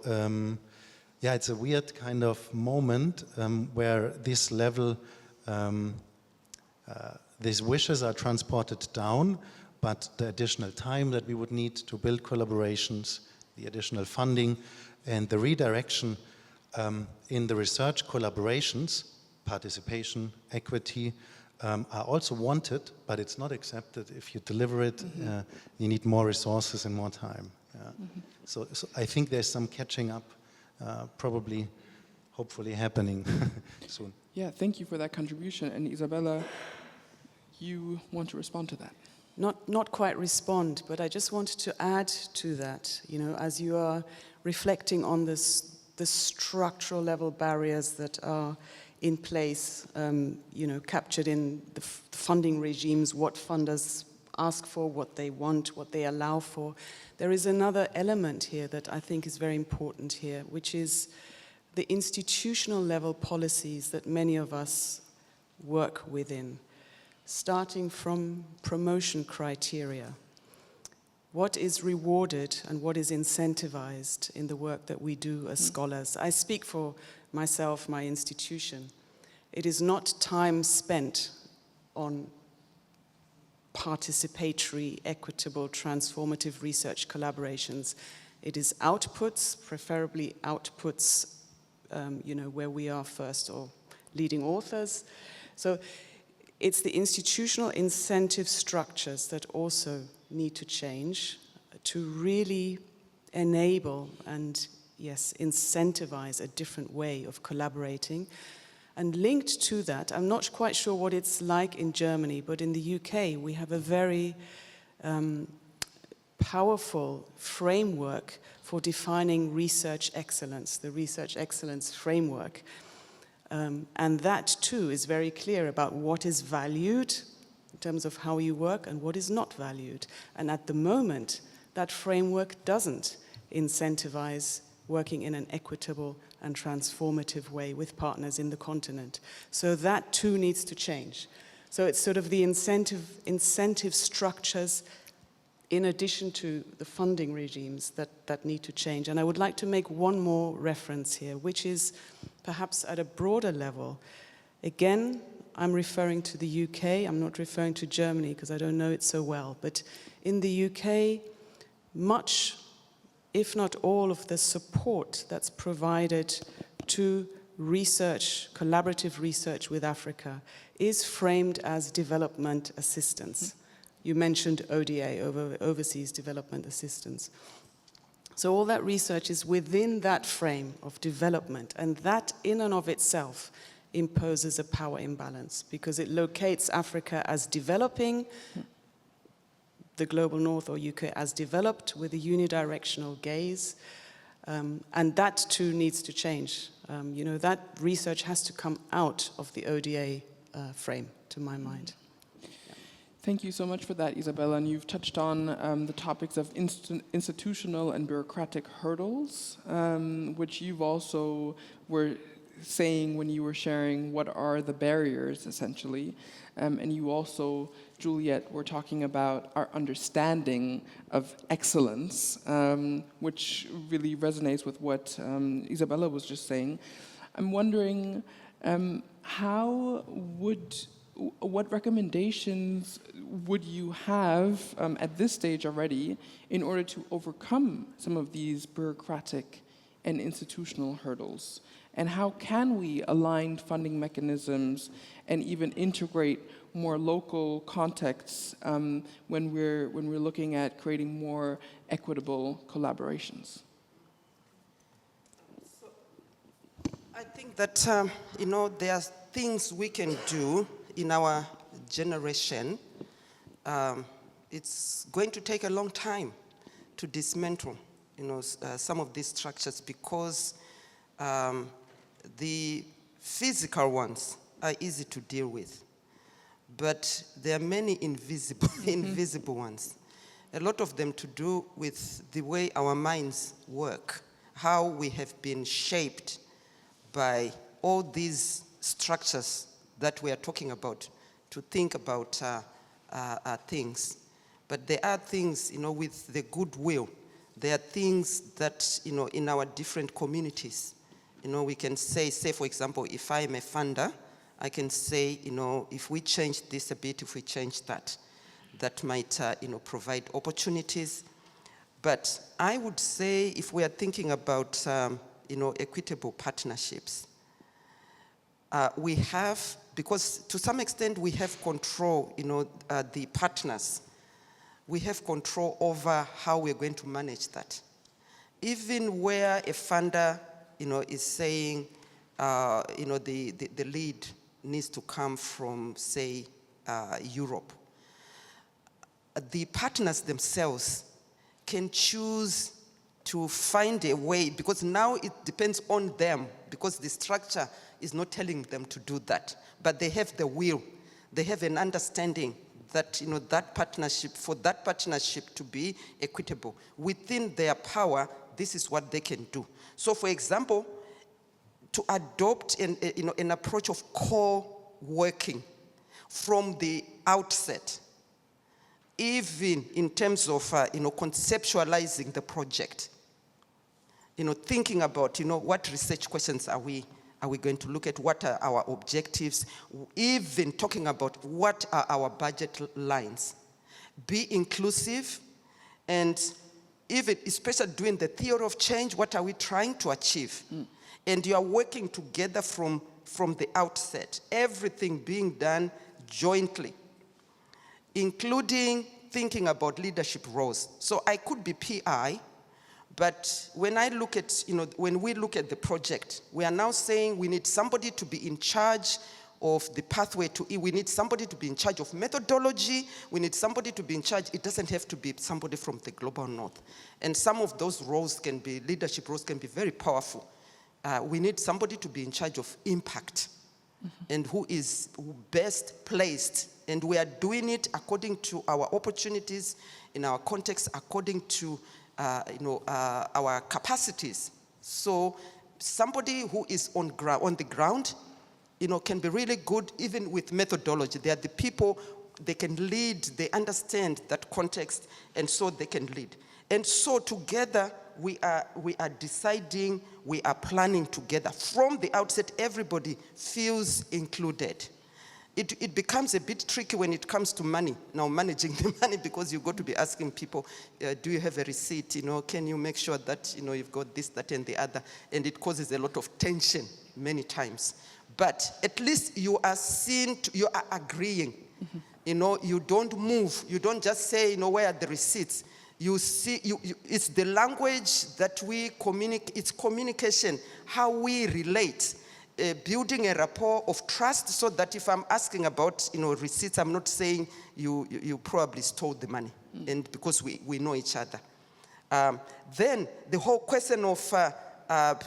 it's a weird kind of moment where this level, these wishes are transported down, but the additional time that we would need to build collaborations, the additional funding, and the redirection in the research collaborations, participation, equity, are also wanted, but it's not accepted. If you deliver it, you need more resources and more time. So I think there's some catching up, probably, hopefully happening soon. Yeah, thank you for that contribution. And Isabella, you want to respond to that? Not quite respond, but I just wanted to add to that. You know, as you are reflecting on the structural level barriers that are in place, captured in the funding regimes, what funders ask for, what they want, what they allow for. There is another element here that I think is very important here, which is the institutional level policies that many of us work within, starting from promotion criteria. What is rewarded and what is incentivized in the work that we do as scholars? I speak for myself, my institution. It is not time spent on participatory, equitable, transformative research collaborations. It is outputs, preferably outputs, where we are first or leading authors. So it's the institutional incentive structures that also need to change to really enable and, yes, incentivize a different way of collaborating. And linked to that, I'm not quite sure what it's like in Germany, but in the UK we have a very powerful framework for defining research excellence, the research excellence framework. And that too is very clear about what is valued in terms of how you work and what is not valued. And at the moment, that framework doesn't incentivize working in an equitable and transformative way with partners in the continent. So that too needs to change. So it's sort of the incentive structures in addition to the funding regimes that need to change. And I would like to make one more reference here, which is perhaps at a broader level. Again, I'm referring to the UK, I'm not referring to Germany because I don't know it so well, but in the UK, much, if not all, of the support that's provided to research, collaborative research with Africa, is framed as development assistance. You mentioned ODA, Overseas Development Assistance. So all that research is within that frame of development, and that in and of itself imposes a power imbalance because it locates Africa as developing, the global north or UK as developed with a unidirectional gaze, and that too needs to change. You know, that research has to come out of the ODA frame, to my mind. Thank you so much for that, Isabella. And you've touched on the topics of institutional and bureaucratic hurdles, which you've also were saying when you were sharing what are the barriers, essentially. And you also, Juliet, were talking about our understanding of excellence, which really resonates with what Isabella was just saying. I'm wondering what recommendations would you have at this stage already in order to overcome some of these bureaucratic and institutional hurdles? And how can we align funding mechanisms and even integrate more local contexts when we're looking at creating more equitable collaborations? So, I think that you know, there are things we can do in our generation. It's going to take a long time to dismantle, you know, some of these structures because the physical ones are easy to deal with, but there are many invisible ones. A lot of them to do with the way our minds work, how we have been shaped by all these structures that we are talking about, to think about things. But there are things, you know, with the goodwill. There are things that, you know, in our different communities, you know, we can say, for example, if I am a funder, I can say, you know, if we change this a bit, if we change that, that might, you know, provide opportunities. But I would say if we are thinking about, you know, equitable partnerships, we have, because to some extent we have control, you know, the partners, we have control over how we're going to manage that. Even where a funder, you know, is saying, you know, the lead needs to come from, say, Europe, the partners themselves can choose to find a way, because now it depends on them, because the structure is not telling them to do that, but they have the will, they have an understanding that, you know, that partnership, for that partnership to be equitable, within their power, this is what they can do. So, for example, to adopt an approach of co-working from the outset, even in terms of, you know, conceptualizing the project, you know, thinking about, you know, what research questions are we going to look at, what are our objectives, even talking about what are our budget lines. Be inclusive, and even, especially doing the theory of change, what are we trying to achieve? And you are working together from the outset, everything being done jointly, including thinking about leadership roles. So I could be PI, but when I look at, you know, when we look at the project, we are now saying we need somebody to be in charge of the pathway to it. We need somebody to be in charge of methodology. We need somebody to be in charge. It doesn't have to be somebody from the global north. And some of those roles can be, leadership roles can be very powerful. We need somebody to be in charge of impact and who is best placed. And we are doing it according to our opportunities, in our context, according to our capacities. So somebody who is on the ground, can be really good even with methodology. They are the people, they can lead, they understand that context, and so they can lead. And so together, we are deciding, we are planning together. From the outset, everybody feels included. It becomes a bit tricky when it comes to money, now managing the money, because you've got to be asking people, do you have a receipt? Can you make sure that you've got this, that, and the other? And it causes a lot of tension many times. But at least you are seen, you are agreeing. You don't move. You don't just say, where are the receipts? You see, it's the language that we communicate, it's communication, how we relate, building a rapport of trust so that if I'm asking about, receipts, I'm not saying you probably stole the money, and because we know each other. Then the whole question of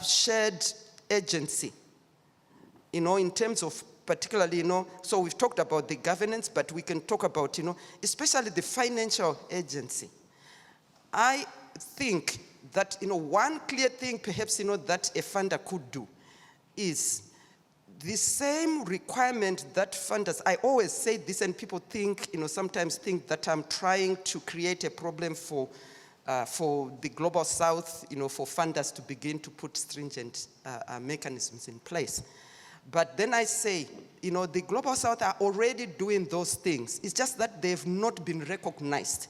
shared agency, in terms of particularly, so we've talked about the governance, but we can talk about, especially the financial agency. I think that, one clear thing perhaps, that a funder could do is the same requirement that funders, I always say this and people think, sometimes think that I'm trying to create a problem for the Global South, for funders to begin to put stringent mechanisms in place. But then I say, the Global South are already doing those things. It's just that they've not been recognized.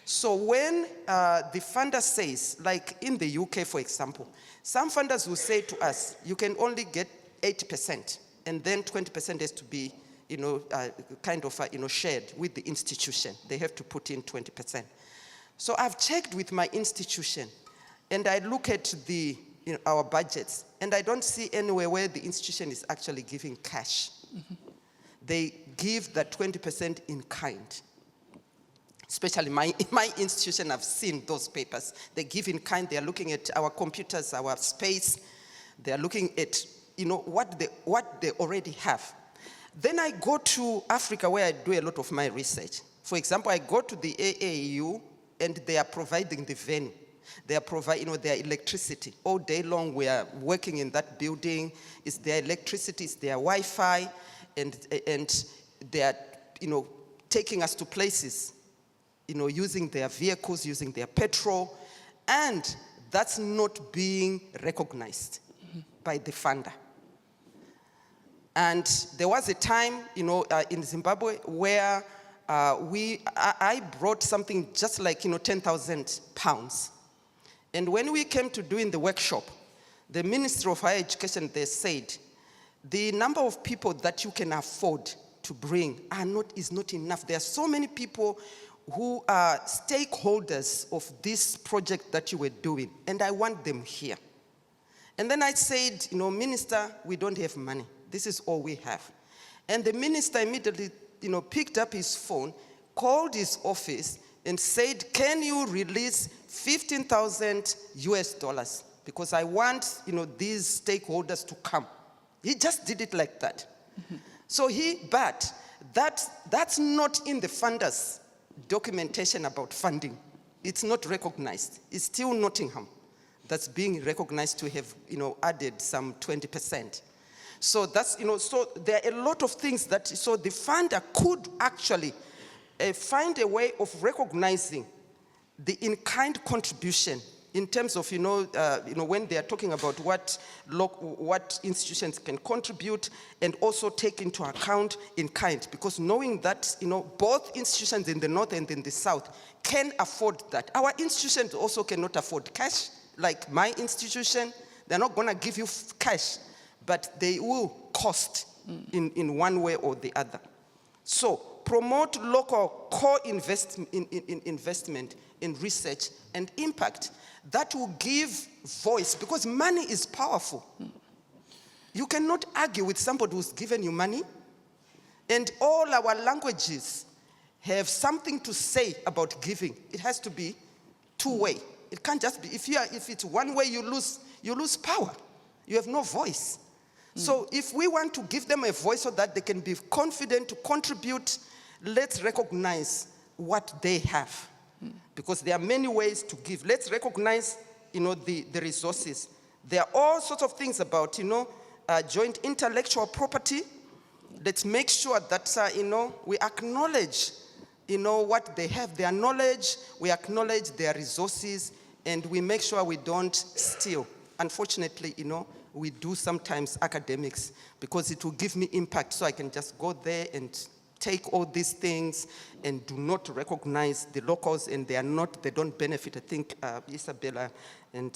So when the funder says, like in the UK, for example, some funders will say to us, you can only get 80%, and then 20% has to be, shared with the institution. They have to put in 20%. So I've checked with my institution, and I look at our budgets, and I don't see anywhere where the institution is actually giving cash. They give that 20% in kind. Especially in my institution, I've seen those papers. They give in kind. They are looking at our computers, our space. They are looking at, what they already have. Then I go to Africa, where I do a lot of my research. For example, I go to the AAU, and they are providing the venue. They are providing, their electricity. All day long, we are working in that building. It's their electricity, it's their Wi-Fi, and they are, taking us to places, using their vehicles, using their petrol, and that's not being recognized by the funder. And there was a time, in Zimbabwe where I brought something just like, 10,000 pounds. And when we came to doing the workshop, the Ministry of Higher Education, they said, the number of people that you can afford to bring is not enough. There are so many people who are stakeholders of this project that you were doing, and I want them here. And then I said, Minister, we don't have money. This is all we have. And the minister immediately, picked up his phone, called his office, and said, can you release $15,000 because I want, these stakeholders to come. He just did it like that. So but that's not in the funders' documentation about funding. It's not recognized. It's still Nottingham that's being recognized to have, added some 20%. So that's, so there are a lot of things that, so the funder could actually find a way of recognizing the in-kind contribution in terms of, when they are talking about what institutions can contribute, and also take into account in kind, because knowing that, both institutions in the north and in the south can afford that. Our institutions also cannot afford cash, like my institution. They're not going to give you cash, but they will cost in one way or the other. So promote local core investment in research and impact. That will give voice, because money is powerful. You cannot argue with somebody who's given you money. And all our languages have something to say about giving. It has to be two-way. It can't just be, if it's one way, you lose power. You have no voice. So if we want to give them a voice so that they can be confident to contribute, let's recognize what they have. Because there are many ways to give. Let's recognize, the resources. There are all sorts of things about, joint intellectual property. Let's make sure that, we acknowledge, what they have, their knowledge, we acknowledge their resources, and we make sure we don't steal. Unfortunately, we do sometimes academics because it will give me impact, so I can just go there and take all these things and do not recognize the locals, and they don't benefit. I think Isabella and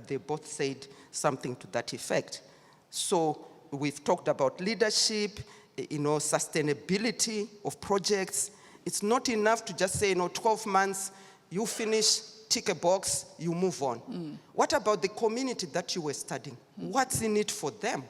they both said something to that effect. So we've talked about leadership, sustainability of projects. It's not enough to just say, 12 months, you finish, tick a box, you move on. What about the community that you were studying? What's in it for them?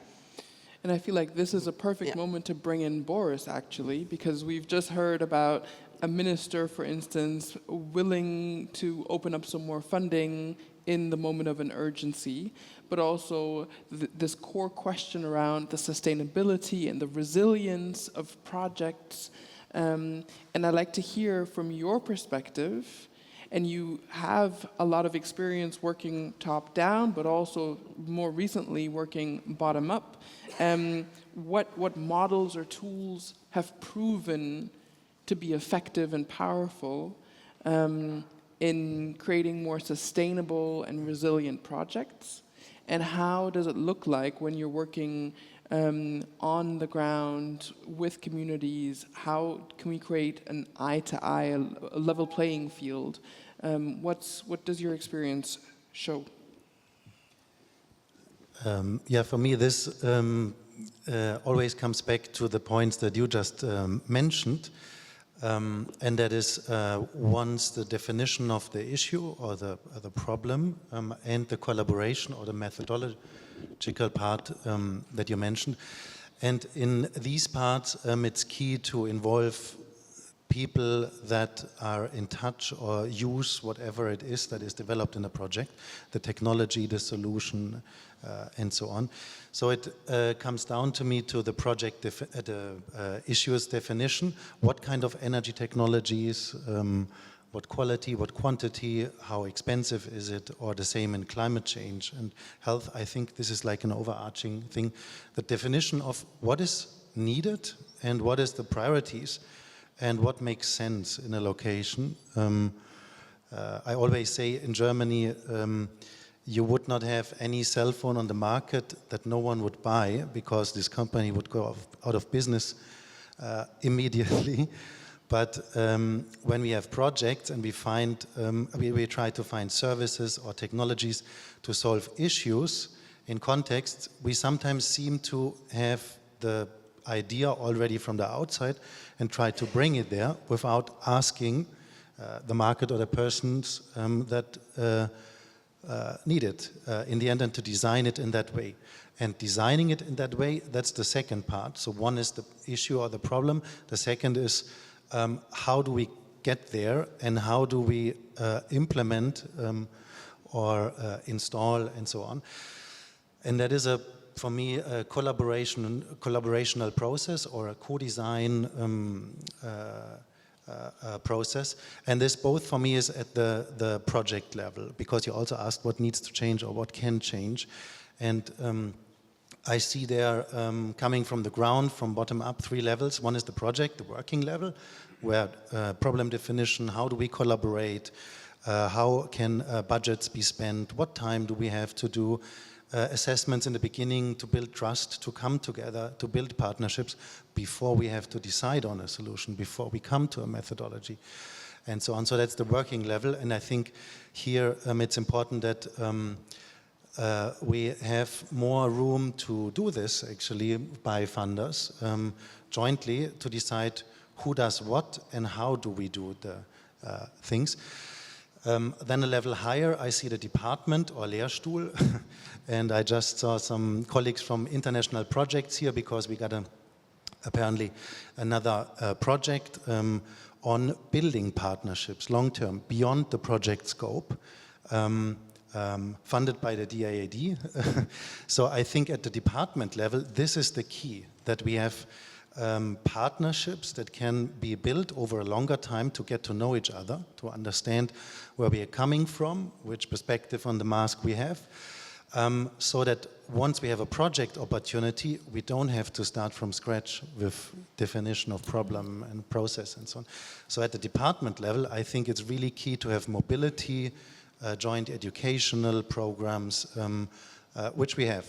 And I feel like this is a perfect moment to bring in Boris, actually, because we've just heard about a minister, for instance, willing to open up some more funding in the moment of an urgency, but also this core question around the sustainability and the resilience of projects. And I'd like to hear from your perspective, and you have a lot of experience working top-down, but also more recently working bottom-up. What models or tools have proven to be effective and powerful in creating more sustainable and resilient projects? And how does it look like when you're working on the ground with communities? How can we create an eye-to-eye, a level playing field? What does your experience show? For me, this always comes back to the points that you just mentioned, and that is once the definition of the issue or the problem and the collaboration or the methodological part that you mentioned. And in these parts, it's key to involve people that are in touch or use whatever it is that is developed in a project, the technology, the solution, and so on. So it comes down to me to the project, issues definition. What kind of energy technologies, what quality, what quantity, how expensive is it, or the same in climate change and health. I think this is like an overarching thing. The definition of what is needed and what is the priorities and what makes sense in a location. I always say in Germany, you would not have any cell phone on the market that no one would buy because this company would go out of business immediately. But when we have projects and we find, we try to find services or technologies to solve issues in context, we sometimes seem to have the idea already from the outside and try to bring it there without asking the market or the persons that need it in the end, and to design it in that way. And designing it in that way, that's the second part. So one is the issue or the problem. The second is how do we get there and how do we implement or install and so on. And that is for me, a collaborational process or a co-design process. And this both for me is at the project level, because you also asked what needs to change or what can change. And I see there coming from the ground, from bottom up, 3 levels. One is the project, the working level, where problem definition, how do we collaborate, how can budgets be spent, what time do we have to do assessments in the beginning to build trust, to come together, to build partnerships before we have to decide on a solution, before we come to a methodology, and so on. So that's the working level, and I think here it's important that we have more room to do this actually by funders jointly to decide who does what and how do we do the things. Then a level higher, I see the department or Lehrstuhl, and I just saw some colleagues from international projects here because we got apparently another project on building partnerships long-term, beyond the project scope, funded by the DAAD. So I think at the department level, this is the key, that we have partnerships that can be built over a longer time to get to know each other, to understand where we are coming from, which perspective on the mask we have, so that once we have a project opportunity, we don't have to start from scratch with definition of problem and process and so on. So at the department level, I think it's really key to have mobility, joint educational programs, which we have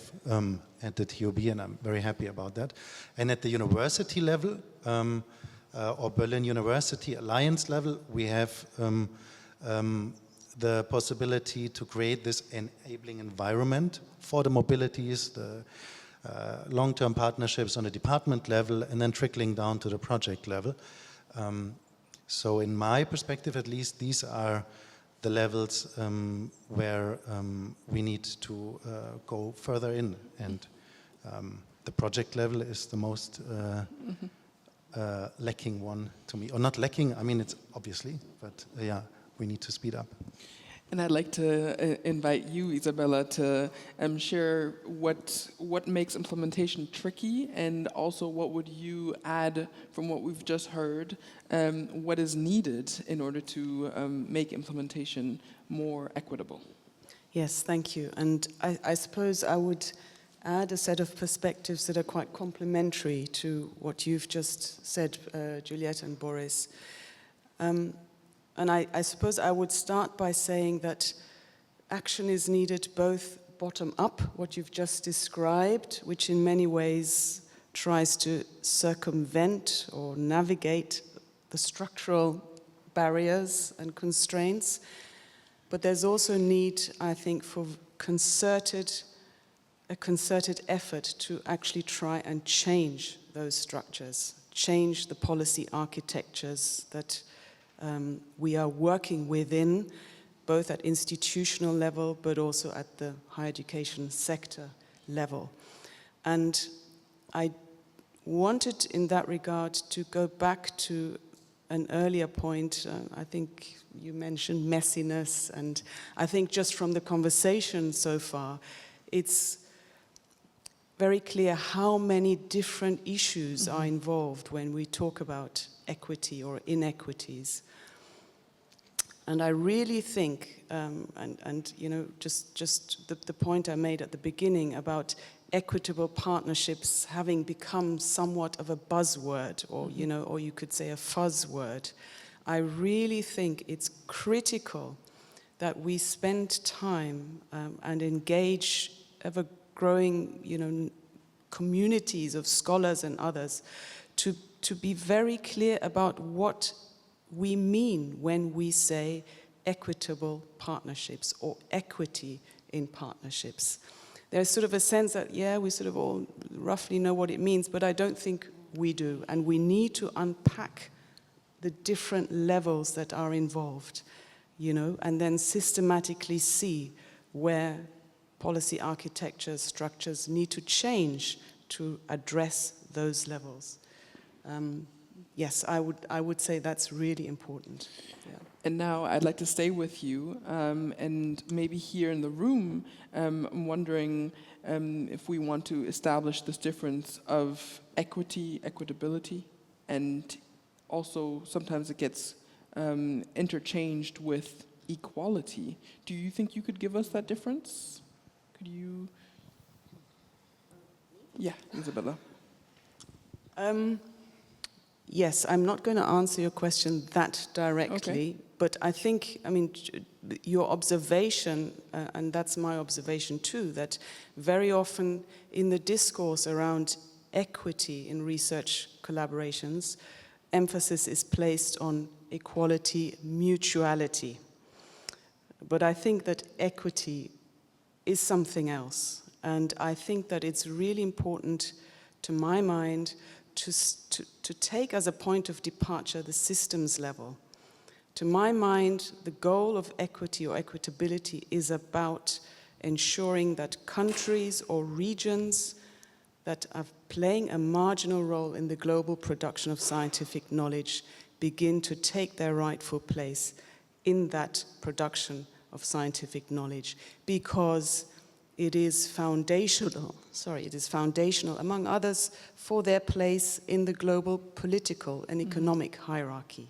at the TUB, and I'm very happy about that. And at the university level, or Berlin University Alliance level, we have the possibility to create this enabling environment for the mobilities, the long-term partnerships on the department level, and then trickling down to the project level. So in my perspective, at least, these are the levels where we need to go further in, and the project level is the most lacking one to me, or not lacking. I mean, it's obviously, but yeah, we need to speed up. And I'd like to invite you, Isabella, to share what makes implementation tricky, and also what would you add from what we've just heard, what is needed in order to make implementation more equitable. Yes, thank you. And I suppose I would add a set of perspectives that are quite complementary to what you've just said, Juliette and Boris. And I suppose I would start by saying that action is needed both bottom up, what you've just described, which in many ways tries to circumvent or navigate the structural barriers and constraints. But there's also need, I think, for a concerted effort to actually try and change those structures, change the policy architectures that we are working within, both at institutional level, but also at the higher education sector level. And I wanted, in that regard, to go back to an earlier point. I think you mentioned messiness, and I think just from the conversation so far, it's very clear how many different issues are involved when we talk about equity or inequities. And I really think, and you know, just the point I made at the beginning about equitable partnerships having become somewhat of a buzzword, or you know, or you could say a fuzzword, I really think it's critical that we spend time and engage ever-growing, you know, communities of scholars and others to be very clear about what we mean when we say equitable partnerships or equity in partnerships. There's sort of a sense that, yeah, we sort of all roughly know what it means, but I don't think we do. And we need to unpack the different levels that are involved, you know, and then systematically see where policy architectures, structures need to change to address those levels. Yes, I would say that's really important. Yeah. And now I'd like to stay with you, and maybe here in the room, I'm wondering if we want to establish this difference of equity, equitability, and also sometimes it gets interchanged with equality. Do you think you could give us that difference? Could you? Yeah, Isabella. Yes, I'm not going to answer your question that directly, but I think, I mean, your observation, and that's my observation too, that very often in the discourse around equity in research collaborations, emphasis is placed on equality, mutuality. But I think that equity is something else, and I think that it's really important, to my mind, to take as a point of departure the systems level, To my mind, the goal of equity or equitability is about ensuring that countries or regions that are playing a marginal role in the global production of scientific knowledge begin to take their rightful place in that production of scientific knowledge, because it is foundational, among others, for their place in the global political and economic hierarchy.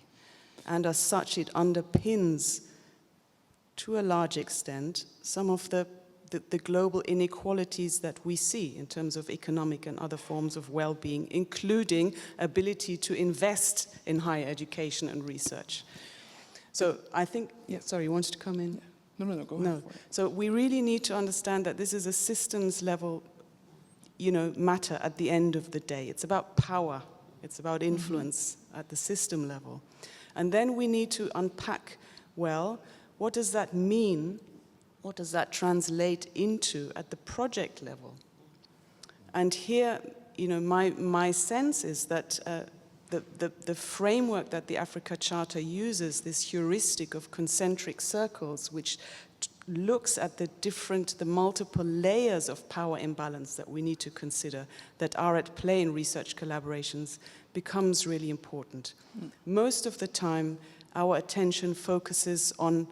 And as such, it underpins, to a large extent, some of the global inequalities that we see in terms of economic and other forms of well-being, including ability to invest in higher education and research. So I think, sorry, you wanted to come in? No, go ahead. So we really need to understand that this is a systems level, matter at the end of the day. It's about power. It's about influence at the system level. And then we need to unpack, well, what does that mean? What does that translate into at the project level? And here, my sense is that the framework that the Africa Charter uses, this heuristic of concentric circles, which looks at the multiple layers of power imbalance that we need to consider that are at play in research collaborations, becomes really important. Most of the time, our attention focuses on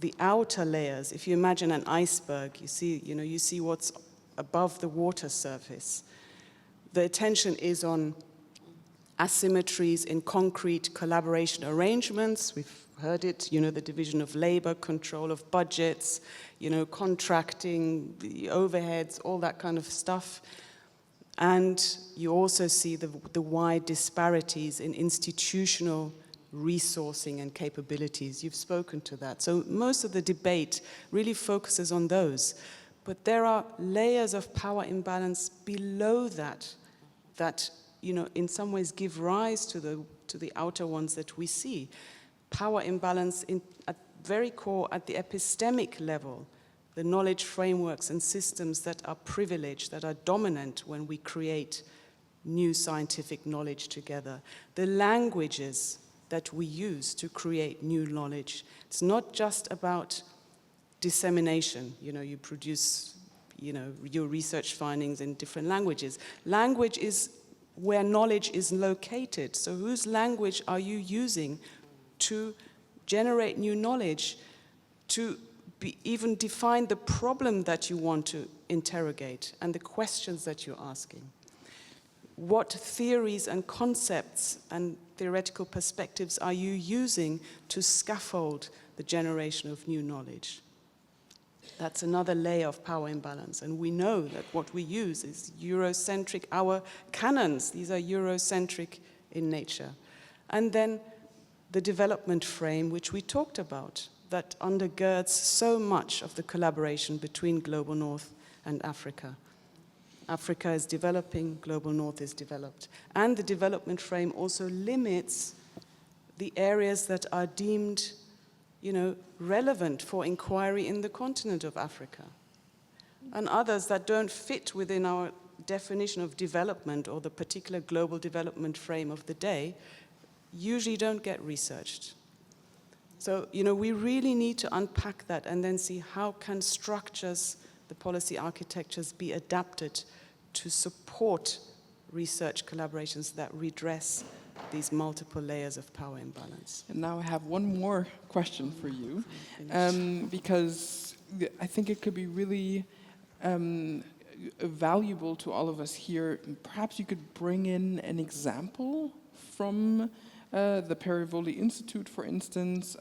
the outer layers. If you imagine an iceberg, you see what's above the water surface. The attention is on asymmetries in concrete collaboration arrangements. We've heard it, the division of labor, control of budgets, contracting, the overheads, all that kind of stuff. And you also see the wide disparities in institutional resourcing and capabilities. You've spoken to that. So most of the debate really focuses on those. But there are layers of power imbalance below that in some ways give rise to the outer ones that we see. Power imbalance at very core, at the epistemic level, the knowledge frameworks and systems that are privileged, that are dominant when we create new scientific knowledge together. The languages that we use to create new knowledge. It's not just about dissemination. You produce, your research findings in different languages. Language is where knowledge is located. So whose language are you using to generate new knowledge, to even define the problem that you want to interrogate and the questions that you're asking? What theories and concepts and theoretical perspectives are you using to scaffold the generation of new knowledge? That's another layer of power imbalance. And we know that what we use is Eurocentric. Our canons, these are Eurocentric in nature. And then the development frame, which we talked about, that undergirds so much of the collaboration between Global North and Africa. Africa is developing, Global North is developed. And the development frame also limits the areas that are deemed, relevant for inquiry in the continent of Africa. And others that don't fit within our definition of development or the particular global development frame of the day usually don't get researched. So, we really need to unpack that and then see how can structures, the policy architectures, be adapted to support research collaborations that redress these multiple layers of power imbalance. And now I have one more question for you, because I think it could be really valuable to all of us here. Perhaps you could bring in an example from the Perivoli Institute, for instance,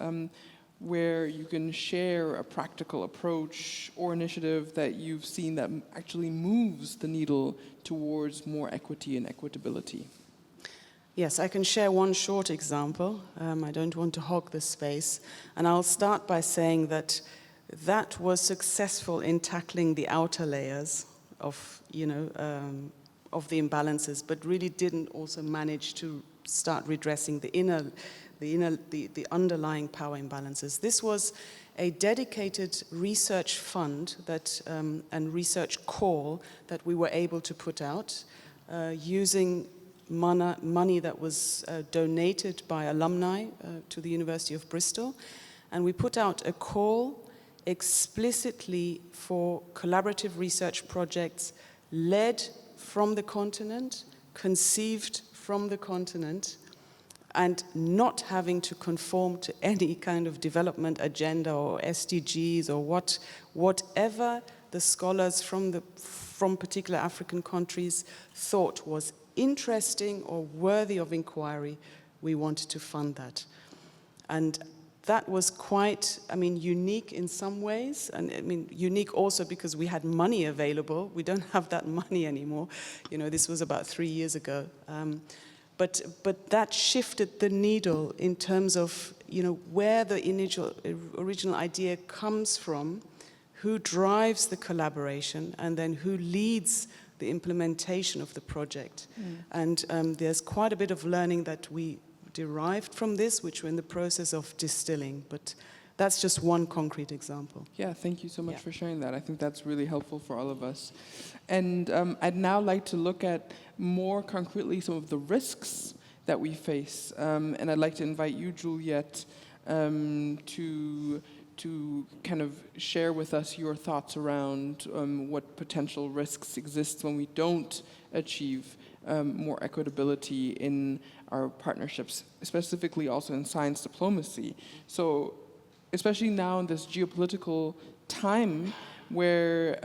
where you can share a practical approach or initiative that you've seen that actually moves the needle towards more equity and equitability. Yes, I can share one short example. I don't want to hog the space. And I'll start by saying that was successful in tackling the outer layers of the imbalances, but really didn't also manage to start redressing the underlying power imbalances. This was a dedicated research fund and research call that we were able to put out using money that was donated by alumni to the University of Bristol. And we put out a call explicitly for collaborative research projects led from the continent, conceived from the continent, and not having to conform to any kind of development agenda or SDGs or whatever the scholars from particular African countries thought was interesting or worthy of inquiry. We wanted to fund that. And that was quite, unique in some ways, and unique also because we had money available. We don't have that money anymore. This was about 3 years ago. But that shifted the needle in terms of, where the original idea comes from, who drives the collaboration, and then who leads the implementation of the project. And there's quite a bit of learning that we derived from this, which we're in the process of distilling. But that's just one concrete example. Yeah, thank you so much for sharing that. I think that's really helpful for all of us. And I'd now like to look at more concretely some of the risks that we face. And I'd like to invite you, Juliet, to kind of share with us your thoughts around what potential risks exist when we don't achieve more equitability in our partnerships, specifically also in science diplomacy. So, especially now in this geopolitical time where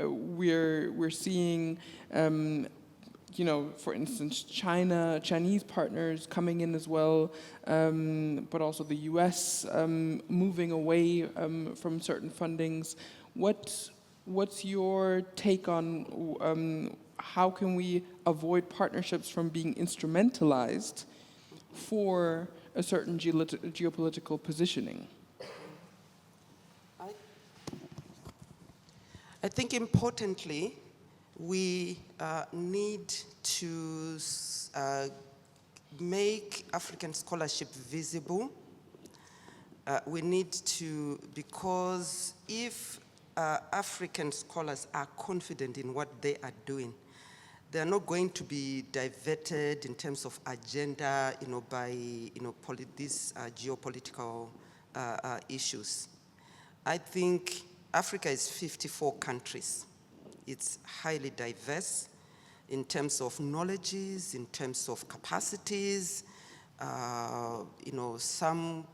we're seeing, for instance, Chinese partners coming in as well, but also the US moving away from certain fundings. What's your take on how can we avoid partnerships from being instrumentalized for a certain geopolitical positioning? I think importantly, we need to make African scholarship visible. We need to, because if African scholars are confident in what they are doing, they are not going to be diverted in terms of agenda, by these geopolitical issues. I think Africa is 54 countries. It's highly diverse in terms of knowledges, in terms of capacities. Some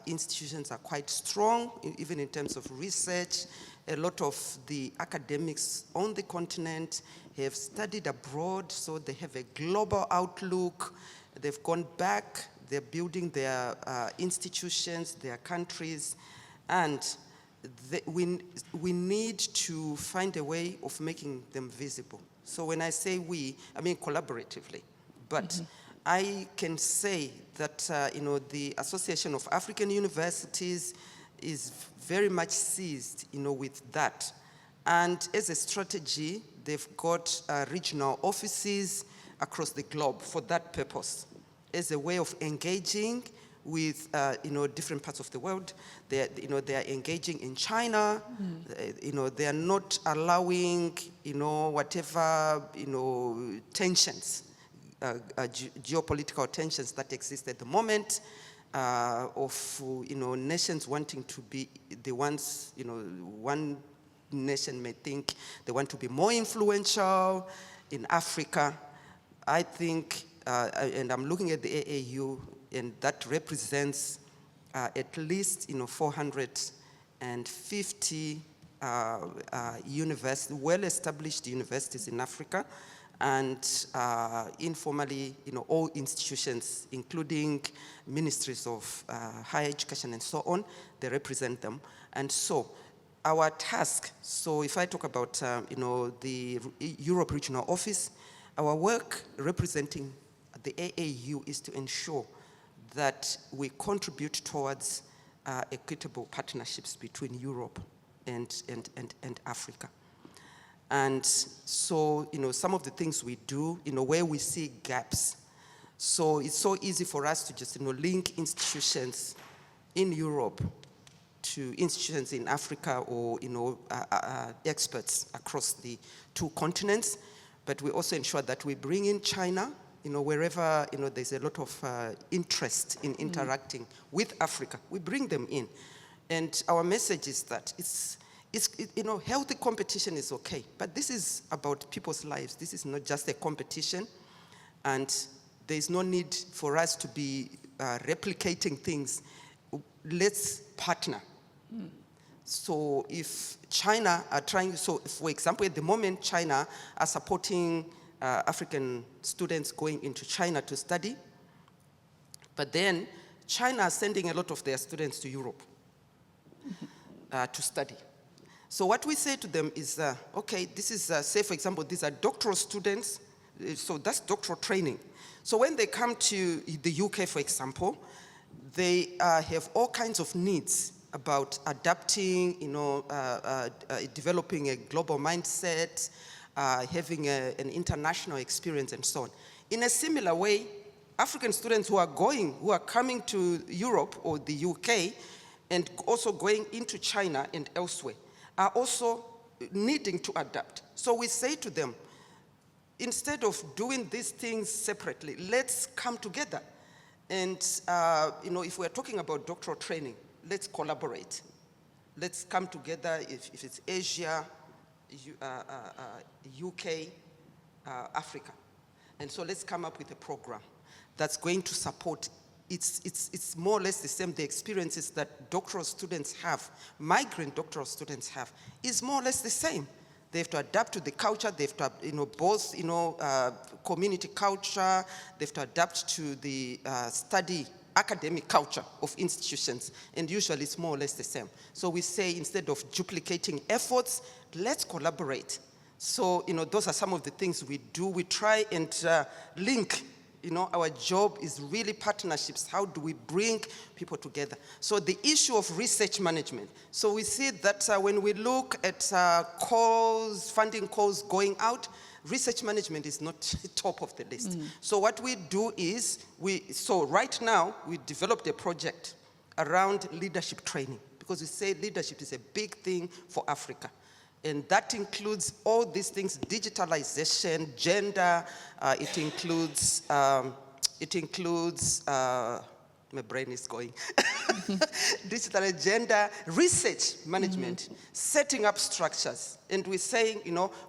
institutions are quite strong, even in terms of research. A lot of the academics on the continent have studied abroad, so they have a global outlook. They've gone back, they're building their institutions, their countries, and we need to find a way of making them visible. So when I say we, I mean collaboratively. But I can say that the Association of African Universities is very much seized with that. And as a strategy, they've got regional offices across the globe for that purpose, as a way of engaging with different parts of the world. They are engaging in China. They are not allowing whatever tensions, geopolitical tensions that exist at the moment, of nations wanting to be the ones. One nation may think they want to be more influential in Africa. I think, and I'm looking at the AAU, and that represents at least 450 well-established universities in Africa, and informally, all institutions, including ministries of higher education and so on, they represent them. And so our task, so if I talk about the Europe Regional Office, our work representing the AAU is to ensure that we contribute towards equitable partnerships between Europe and Africa. And so, some of the things we do, where we see gaps. So it's so easy for us to just, link institutions in Europe to institutions in Africa, or, experts across the two continents. But we also ensure that we bring in China wherever, there's a lot of interest in interacting with Africa, we bring them in. And our message is that healthy competition is okay, but this is about people's lives. This is not just a competition, and there's no need for us to be replicating things. Let's partner. So if China are trying, so for example, at the moment, China are supporting African students going into China to study, but then China are sending a lot of their students to Europe to study. So what we say to them is, okay, this is, say for example, these are doctoral students, so that's doctoral training. So when they come to the UK, for example, they have all kinds of needs about adapting, developing a global mindset, having an international experience and so on. In a similar way, African students who are coming to Europe or the UK and also going into China and elsewhere are also needing to adapt. So we say to them, instead of doing these things separately, let's come together. And if we're talking about doctoral training, let's collaborate. Let's come together if it's Asia, UK, Africa. And so let's come up with a program that's going to support. It's more or less the same. The experiences that doctoral students have, migrant doctoral students have, is more or less the same. They have to adapt to the culture. They have to, both, community culture. They have to adapt to the academic culture of institutions. And usually it's more or less the same. So we say instead of duplicating efforts, let's collaborate. So, those are some of the things we do. We try and link. Our job is really partnerships. How do we bring people together? So the issue of research management. So we see that when we look at funding calls going out, research management is not top of the list. So what we do is, right now, we developed a project around leadership training, because we say leadership is a big thing for Africa. And that includes all these things: digitalization, gender. It includes. My brain is going. Digital agenda, research management, setting up structures, and we're saying,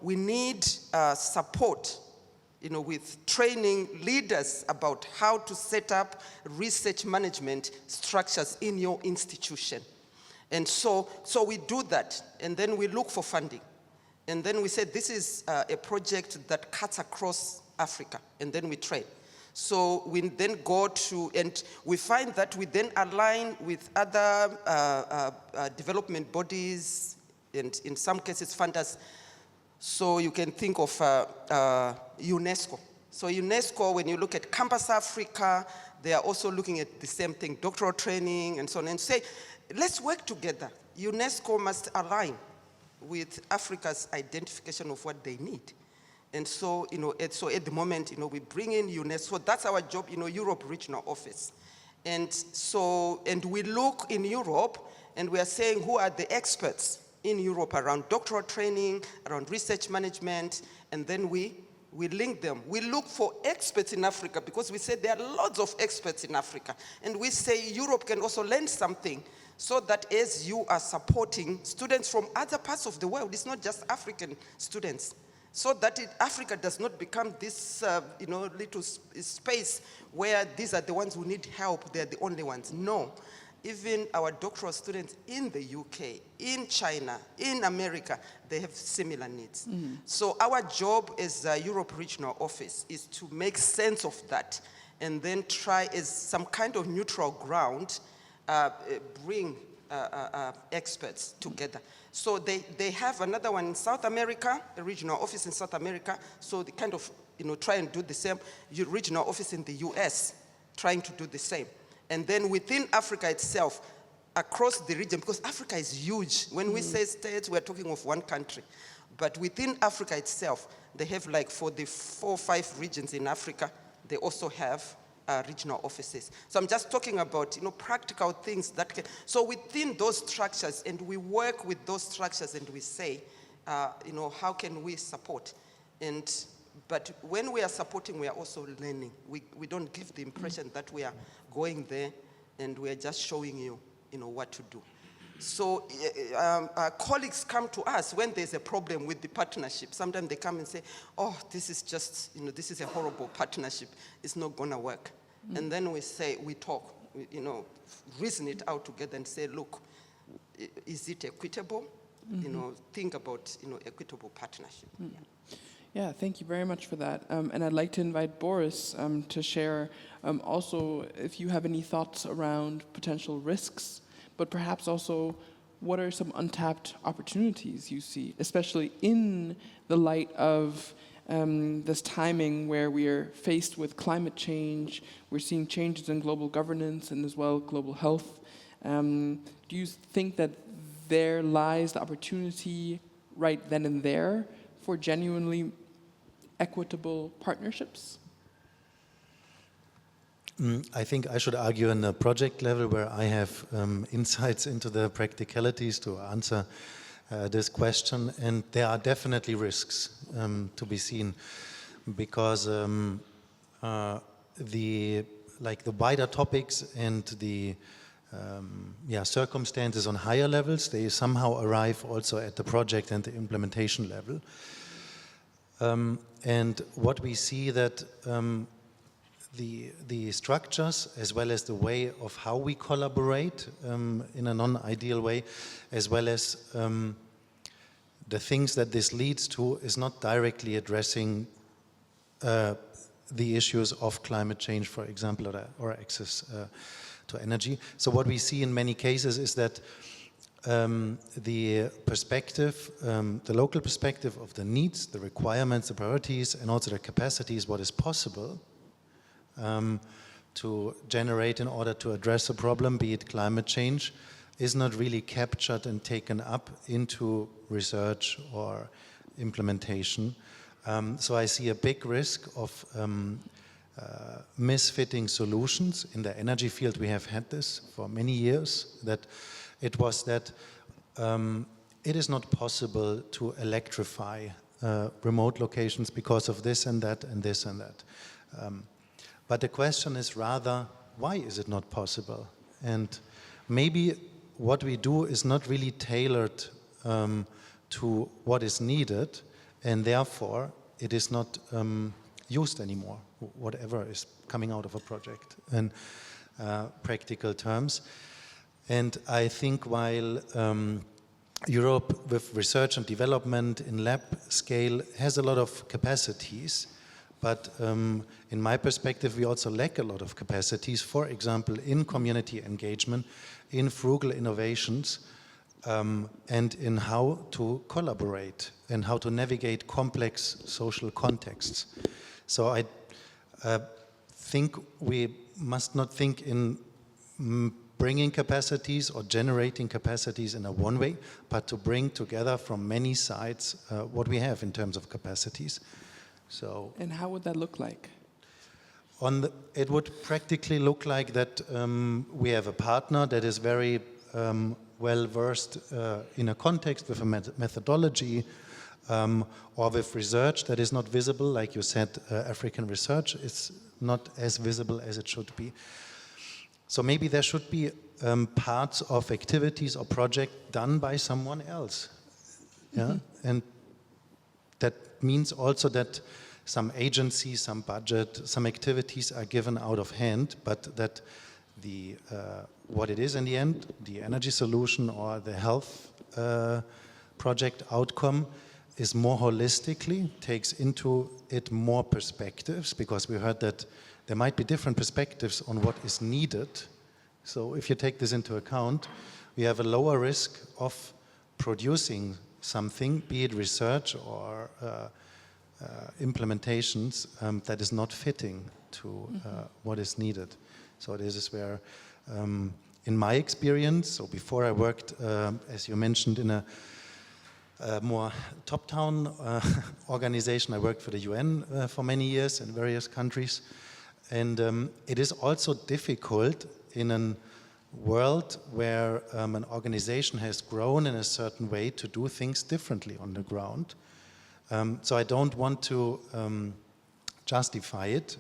we need support, with training leaders about how to set up research management structures in your institution. And so we do that, and then we look for funding. And then we say, this is a project that cuts across Africa, and then we trade. So we then go to, and we find that we then align with other development bodies, and in some cases funders. So you can think of UNESCO. So UNESCO, when you look at Campus Africa, they are also looking at the same thing, doctoral training and so on, and say, let's work together. UNESCO must align with Africa's identification of what they need. And so, at the moment, we bring in UNESCO. That's our job, Europe Regional Office. And we look in Europe, and we are saying, who are the experts in Europe around doctoral training, around research management, and then we link them. We look for experts in Africa, because we say there are lots of experts in Africa. And we say Europe can also learn something, so that as you are supporting students from other parts of the world, it's not just African students, so that Africa does not become this little space where these are the ones who need help, they're the only ones. No. Even our doctoral students in the UK, in China, in America, they have similar needs. So our job as a Europe Regional Office is to make sense of that, and then try as some kind of neutral ground, bring experts together. So they have another one in South America, a regional office in South America. So they kind of try and do the same. Regional office in the US, trying to do the same. And then within Africa itself, across the region, because Africa is huge. When we say states, we're talking of one country. But within Africa itself, they have, like, for the 4 or 5 regions in Africa, they also have regional offices. So I'm just talking about, practical things that can, so within those structures, and we work with those structures, and we say, how can we support? And But when we are supporting, we are also learning. We don't give the impression that we are going there and we are just showing you, what to do. So our colleagues come to us when there's a problem with the partnership. Sometimes they come and say, oh, this is just, this is a horrible partnership. It's not going to work. And then we talk, reason it out together and say, look, is it equitable? Think about, equitable partnership. Yeah, thank you very much for that. And I'd like to invite Boris to share also if you have any thoughts around potential risks, but perhaps also what are some untapped opportunities you see, especially in the light of this timing where we are faced with climate change, we're seeing changes in global governance and as well global health. Do you think that there lies the opportunity right then and there for genuinely equitable partnerships? I think I should argue on a project level where I have insights into the practicalities to answer this question, and there are definitely risks to be seen because the wider topics and the circumstances on higher levels, they somehow arrive also at the project and the implementation level. And what we see that the structures as well as the way of how we collaborate in a non-ideal way, as well as the things that this leads to is not directly addressing the issues of climate change, for example, or access to energy. So what we see in many cases is that the perspective, the local perspective of the needs, the requirements, the priorities, and also the capacities, what is possible to generate in order to address a problem, be it climate change, is not really captured and taken up into research or implementation. So I see a big risk of misfitting solutions. In the energy field, we have had this for many years, that it was that it is not possible to electrify remote locations because of this and that and this and that. But the question is rather, why is it not possible? And maybe what we do is not really tailored to what is needed, and therefore it is not used anymore, whatever is coming out of a project in practical terms. And I think while Europe with research and development in lab scale has a lot of capacities, but in my perspective we also lack a lot of capacities, for example in community engagement, in frugal innovations, and in how to collaborate and how to navigate complex social contexts. So I think we must not think in bringing capacities or generating capacities in a one way, but to bring together from many sides what we have in terms of capacities. So, and how would that look like? It would practically look like that we have a partner that is very well versed in a context with a methodology or with research that is not visible. Like you said, African research is not as visible as it should be. So maybe there should be parts of activities or project done by someone else. Yeah? And that means also that some agency, some budget, some activities are given out of hand, but that the what it is in the end, the energy solution or the health project outcome is more holistically, takes into it more perspectives, because we heard that there might be different perspectives on what is needed. So if you take this into account, we have a lower risk of producing something, be it research or implementations, that is not fitting to what is needed. So this is where, in my experience, so before I worked, as you mentioned, in a more top-down organization, I worked for the UN for many years in various countries. And it is also difficult in a world where an organization has grown in a certain way to do things differently on the ground. So I don't want to justify it.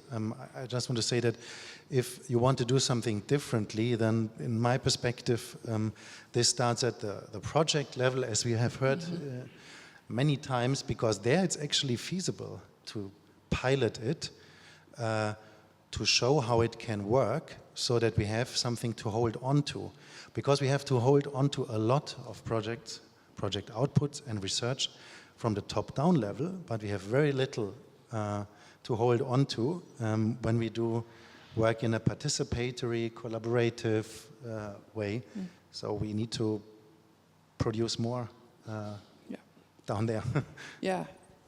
I just want to say that if you want to do something differently, then in my perspective, this starts at the project level, as we have heard many times, because there it's actually feasible to pilot it, to show how it can work, so that we have something to hold on to. Because we have to hold on to a lot of project outputs and research from the top-down level, but we have very little to hold on to when we do work in a participatory, collaborative way. So we need to produce more down there. Yeah,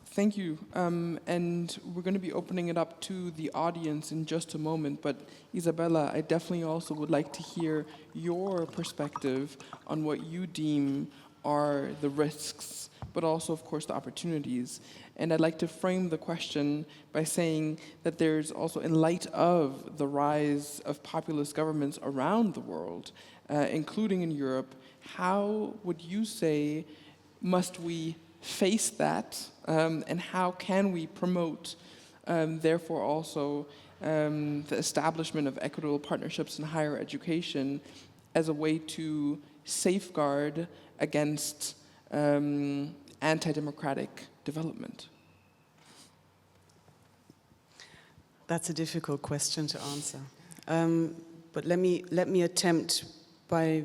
thank you. And we're going to be opening it up to the audience in just a moment. But Isabella, I definitely also would like to hear your perspective on what you deem are the risks, but also, of course, the opportunities. And I'd like to frame the question by saying that there's also, in light of the rise of populist governments around the world, including in Europe, how would you say must we face that, and how can we promote, therefore also, the establishment of equitable partnerships in higher education as a way to safeguard against anti-democratic development? That's a difficult question to answer. But let me attempt by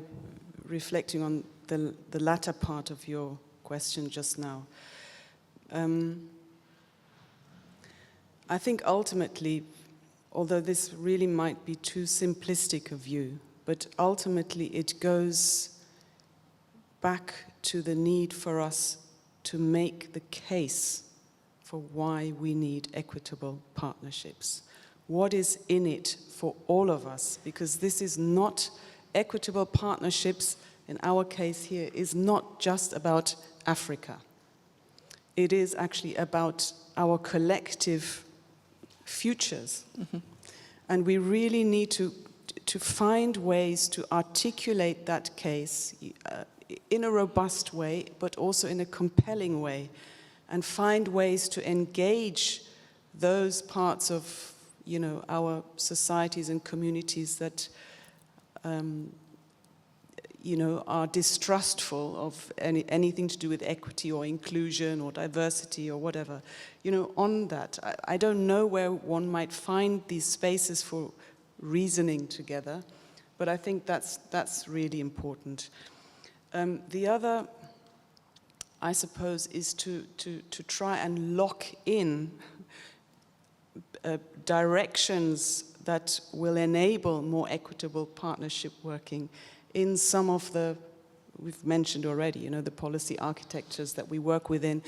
reflecting on the latter part of your question just now. I think ultimately, although this really might be too simplistic a view, but ultimately it goes back to the need for us to make the case for why we need equitable partnerships. What is in it for all of us? Because this is not, equitable partnerships, in our case here, is not just about Africa. It is actually about our collective futures. And we really need to find ways to articulate that case in a robust way, but also in a compelling way, and find ways to engage those parts of, our societies and communities that, are distrustful of anything to do with equity or inclusion or diversity or whatever. On that, I don't know where one might find these spaces for reasoning together, but I think that's really important. The other, I suppose, is to try and lock in directions that will enable more equitable partnership working in some of the, we've mentioned already, the policy architectures that we work within.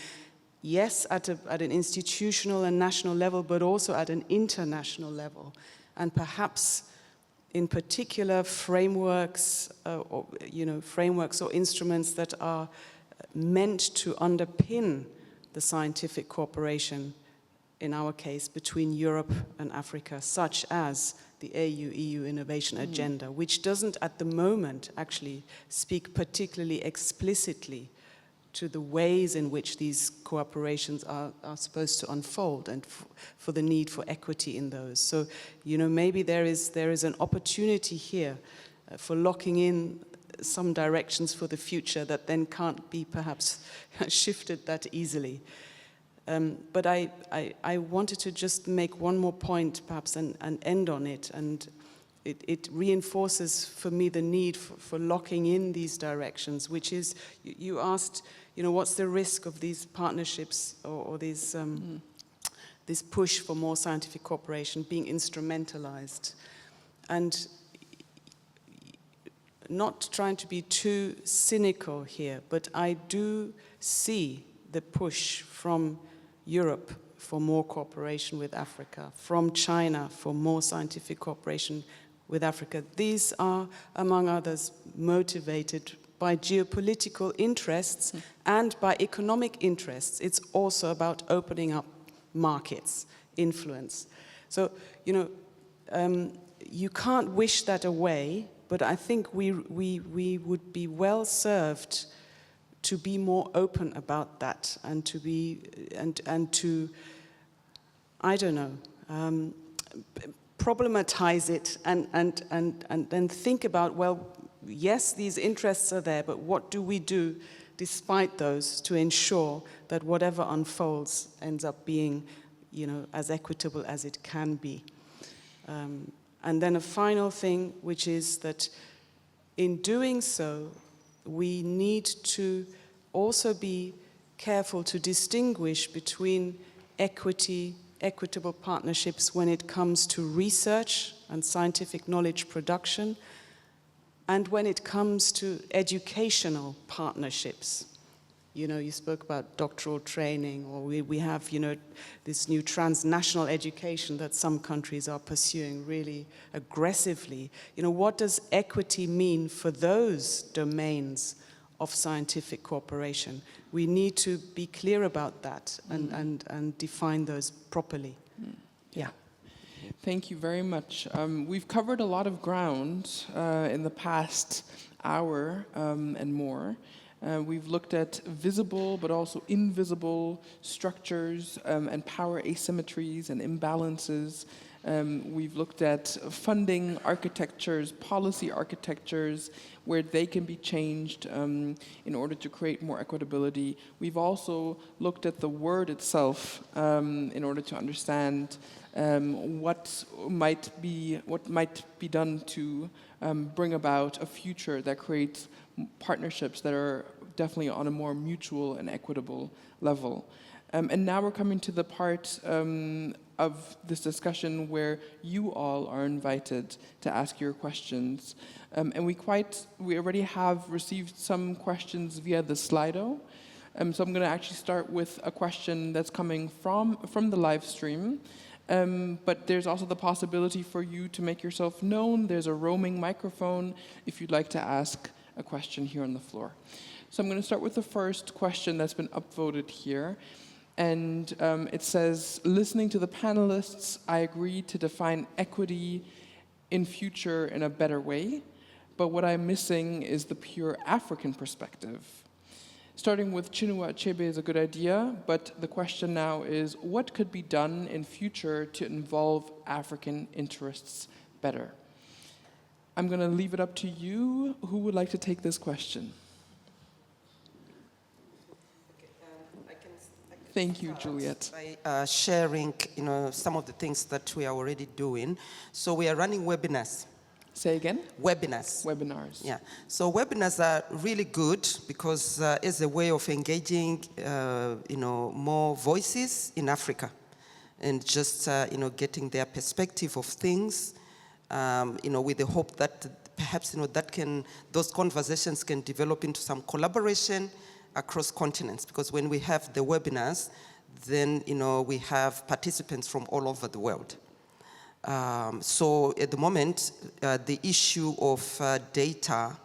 Yes, at an institutional and national level, but also at an international level. And perhaps in particular frameworks, frameworks or instruments that are meant to underpin the scientific cooperation, in our case, between Europe and Africa, such as the AU-EU Innovation Agenda, which doesn't at the moment actually speak particularly explicitly to the ways in which these cooperations are supposed to unfold, and for the need for equity in those. So, maybe there is an opportunity here for locking in some directions for the future that then can't be perhaps shifted that easily. But I wanted to just make one more point perhaps and end on it, and it reinforces for me the need for locking in these directions, which is, you asked, what's the risk of these partnerships or these, this push for more scientific cooperation being instrumentalized? And not trying to be too cynical here, but I do see the push from Europe for more cooperation with Africa, from China for more scientific cooperation with Africa. These are, among others, motivated by geopolitical interests and by economic interests. It's also about opening up markets, influence. So, you can't wish that away, but I think we would be well served to be more open about that and to be, and to, I don't know, problematize it and then think about, well, yes, these interests are there, but what do we do despite those to ensure that whatever unfolds ends up being, you know, as equitable as it can be. And then a final thing, which is that in doing so, we need to also be careful to distinguish between equitable partnerships when it comes to research and scientific knowledge production, and when it comes to educational partnerships. You know, you spoke about doctoral training, or we have, you know, this new transnational education that some countries are pursuing really aggressively. You know, what does equity mean for those domains of scientific cooperation? We need to be clear about that and define those properly. Yeah. Thank you very much. We've covered a lot of ground in the past hour and more. We've looked at visible but also invisible structures and power asymmetries and imbalances. We've looked at funding architectures, policy architectures, where they can be changed in order to create more equitability. We've also looked at the word itself in order to understand what might be done to bring about a future that creates partnerships that are definitely on a more mutual and equitable level. And now we're coming to the part of this discussion where you all are invited to ask your questions. And we already have received some questions via the Slido. So I'm going to actually start with a question that's coming from the live stream. But there's also the possibility for you to make yourself known. There's a roaming microphone if you'd like to ask a question here on the floor. So I'm going to start with the first question that's been upvoted here. And it says, listening to the panelists, I agree to define equity in future in a better way. But what I'm missing is the pure African perspective. Starting with Chinua Achebe is a good idea, but the question now is, what could be done in future to involve African interests better? I'm going to leave it up to you. Who would like to take this question? Thank you, Juliet. By sharing, you know, some of the things that we are already doing. So we are running webinars. Say again? Webinars. Webinars. Yeah. So webinars are really good because it's a way of engaging, you know, more voices in Africa, and just you know, getting their perspective of things. You know, with the hope that perhaps, you know, those conversations can develop into some collaboration across continents, because when we have the webinars, then, you know, we have participants from all over the world. So at the moment, the issue of data,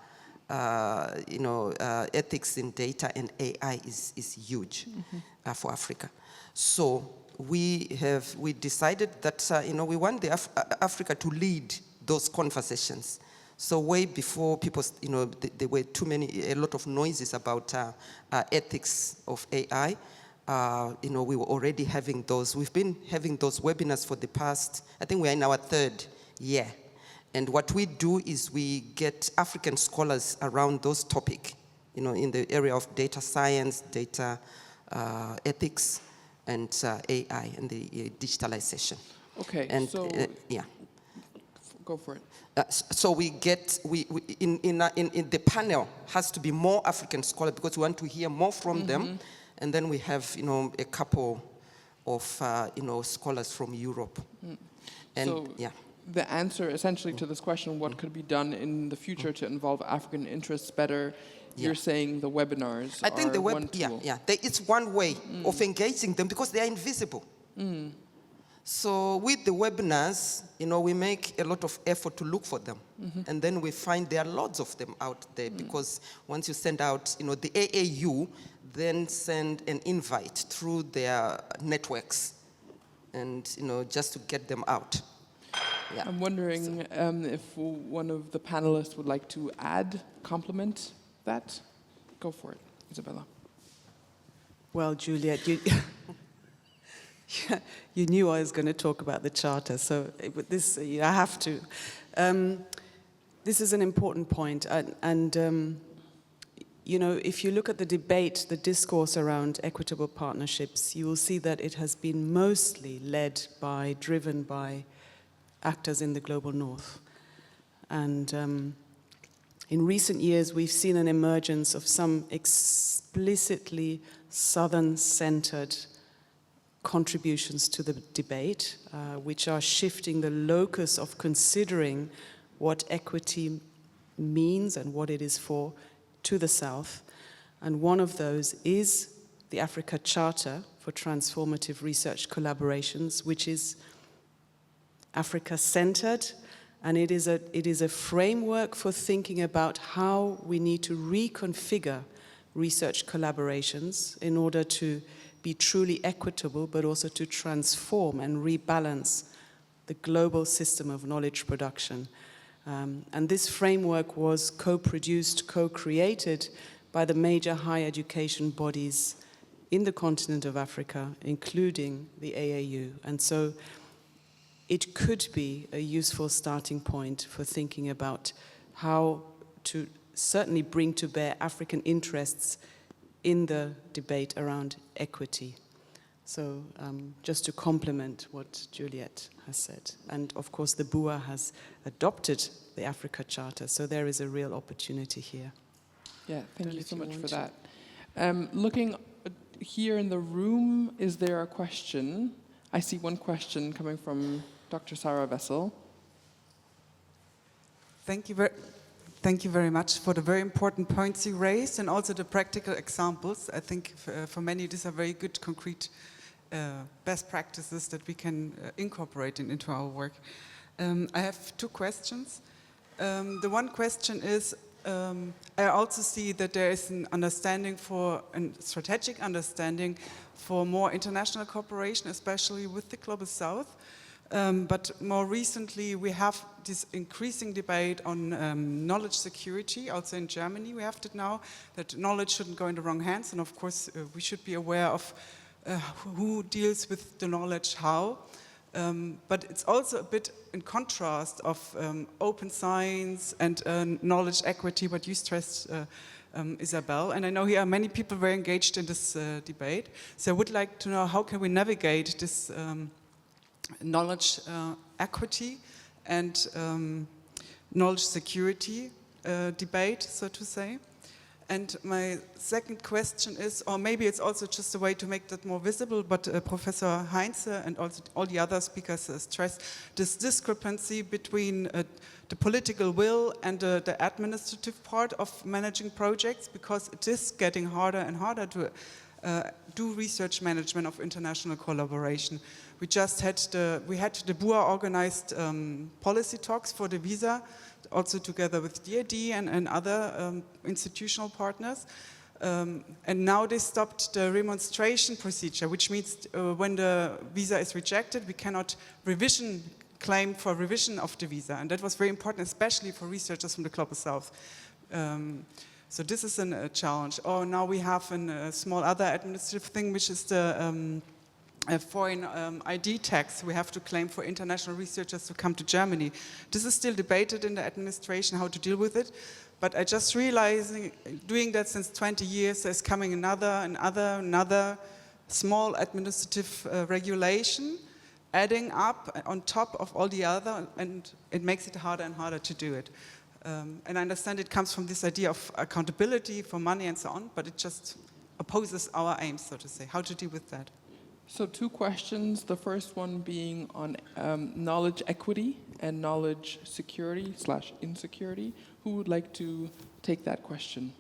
you know, ethics in data and AI is huge for Africa. So we decided that, you know, we want Africa to lead those conversations. So way before people, you know, there were a lot of noises about ethics of AI. You know, we were already having those. We've been having those webinars for the past, I think we're in our 3rd year. And what we do is we get African scholars around those topics, you know, in the area of data science, data ethics, and AI, and the digitalization. Okay, and, so yeah. Go for it. So we get, in the panel has to be more African scholars because we want to hear more from them. And then we have, you know, a couple of, you know, scholars from Europe. And so yeah. The answer essentially to this question, what could be done in the future to involve African interests better, you're saying the webinars I think are the one tool. It's one way of engaging them because they are invisible. So with the webinars, you know, we make a lot of effort to look for them. And then we find there are lots of them out there because once you send out, you know, the AAU then send an invite through their networks and, you know, just to get them out. Yeah. I'm wondering if one of the panelists would like to complement that. Go for it. Isabella. Well, Juliet, you, you knew I was going to talk about the Charter, so I have to. This is an important point, and you know, if you look at the debate, the discourse around equitable partnerships, you will see that it has been mostly driven by actors in the global north. And in recent years, we've seen an emergence of some explicitly southern-centered contributions to the debate, which are shifting the locus of considering what equity means and what it is for to the south. And one of those is the Africa Charter for Transformative Research Collaborations, which is Africa-centered, and it is a framework for thinking about how we need to reconfigure research collaborations in order to be truly equitable, but also to transform and rebalance the global system of knowledge production. And this framework was co-produced, co-created by the major higher education bodies in the continent of Africa, including the AAU. And so it could be a useful starting point for thinking about how to certainly bring to bear African interests in the debate around equity. So just to complement what Juliet has said. And of course, the BUA has adopted the Africa Charter, so there is a real opportunity here. Yeah, thank you so much for that. Looking here in the room, is there a question? I see one question coming from Dr. Sarah Wessel. Thank you very much for the very important points you raised and also the practical examples. I think for many these are very good, concrete best practices that we can incorporate into our work. I have two questions. The one question is, I also see that there is an understanding strategic understanding for more international cooperation, especially with the Global South. But more recently, we have this increasing debate on knowledge security. Also in Germany, we have it now, that knowledge shouldn't go in the wrong hands. And of course, we should be aware of who deals with the knowledge how. But it's also a bit in contrast of open science and knowledge equity, what you stressed, Isabel. And I know here are many people very engaged in this debate. So I would like to know, how can we navigate this knowledge equity and knowledge security debate, so to say. And my second question is, or maybe it's also just a way to make that more visible, but Professor Heinze and also all the other speakers stress this discrepancy between the political will and the administrative part of managing projects, because it is getting harder and harder to do research management of international collaboration. We just had the BUA organized policy talks for the visa, also together with DAAD and other institutional partners. And now they stopped the remonstration procedure, which means when the visa is rejected, we cannot claim for revision of the visa. And that was very important, especially for researchers from the Global South. So this is a challenge. Or now we have a small other administrative thing, which is the foreign ID tax we have to claim for international researchers to come to Germany. This is still debated in the administration, how to deal with it. But I just realizing, doing that since 20 years, there's coming another small administrative regulation, adding up on top of all the other, and it makes it harder and harder to do it. And I understand it comes from this idea of accountability for money and so on, but it just opposes our aims, so to say. How to deal with that? So two questions, the first one being on knowledge equity and knowledge security / insecurity. Who would like to take that question?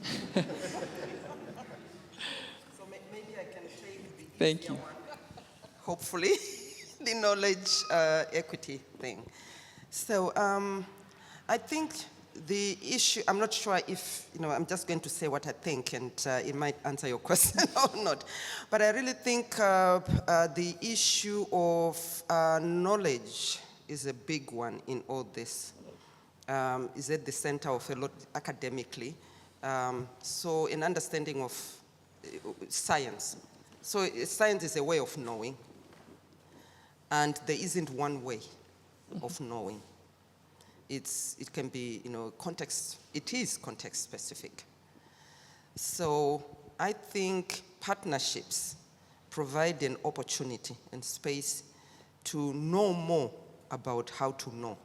So maybe I can take the Thank you. one, hopefully, the knowledge equity thing. So I think the issue, I'm not sure if, I'm just going to say what I think, and it might answer your question or not. But I really think the issue of knowledge is a big one in all this. is at the center of a lot academically. So an understanding of science. So science is a way of knowing, and there isn't one way of knowing. It can be, context, it is context specific. So I think partnerships provide an opportunity and space to know more about how to know,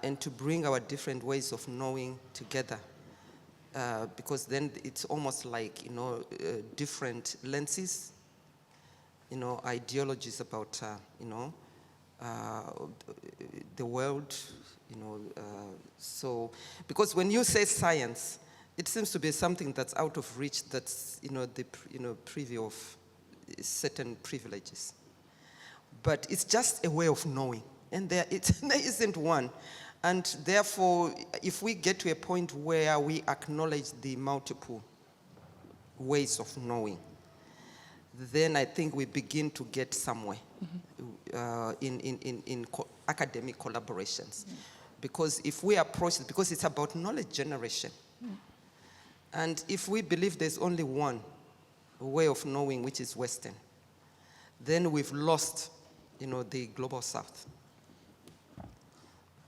and to bring our different ways of knowing together. Because then it's almost like, different lenses, ideologies about, the world, so, because when you say science, it seems to be something that's out of reach, that's, the, preview of certain privileges. But it's just a way of knowing, and there isn't one. And therefore, if we get to a point where we acknowledge the multiple ways of knowing, then I think we begin to get somewhere in academic collaborations. Because if we approach it, because it's about knowledge generation, and if we believe there's only one way of knowing, which is Western, then we've lost, the global South.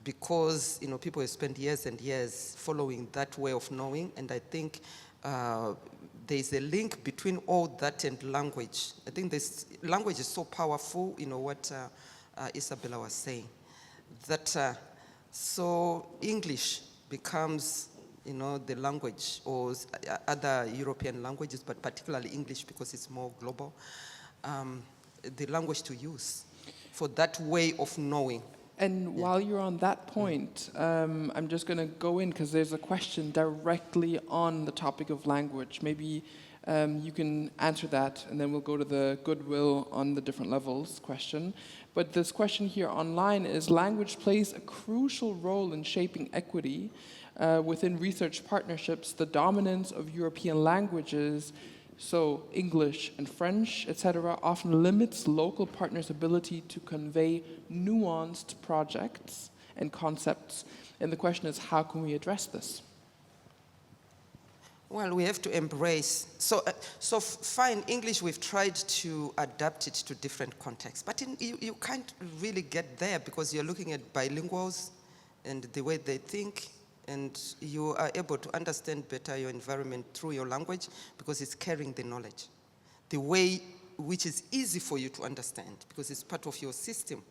Because, people have spent years and years following that way of knowing, and I think there's a link between all that and language. I think this language is so powerful, what Isabella was saying, that so English becomes, the language, or other European languages, but particularly English because it's more global, the language to use for that way of knowing. And while you're on that point, I'm just going to go in because there's a question directly on the topic of language. Maybe you can answer that, and then we'll go to the goodwill on the different levels question. But this question here online is, language plays a crucial role in shaping equity within research partnerships. The dominance of European languages, so English and French, etc., often limits local partners' ability to convey nuanced projects and concepts. And the question is, how can we address this? Well, we have to embrace. So fine, English, we've tried to adapt it to different contexts, but you can't really get there because you're looking at bilinguals and the way they think, and you are able to understand better your environment through your language because it's carrying the knowledge. The way which is easy for you to understand because it's part of your system.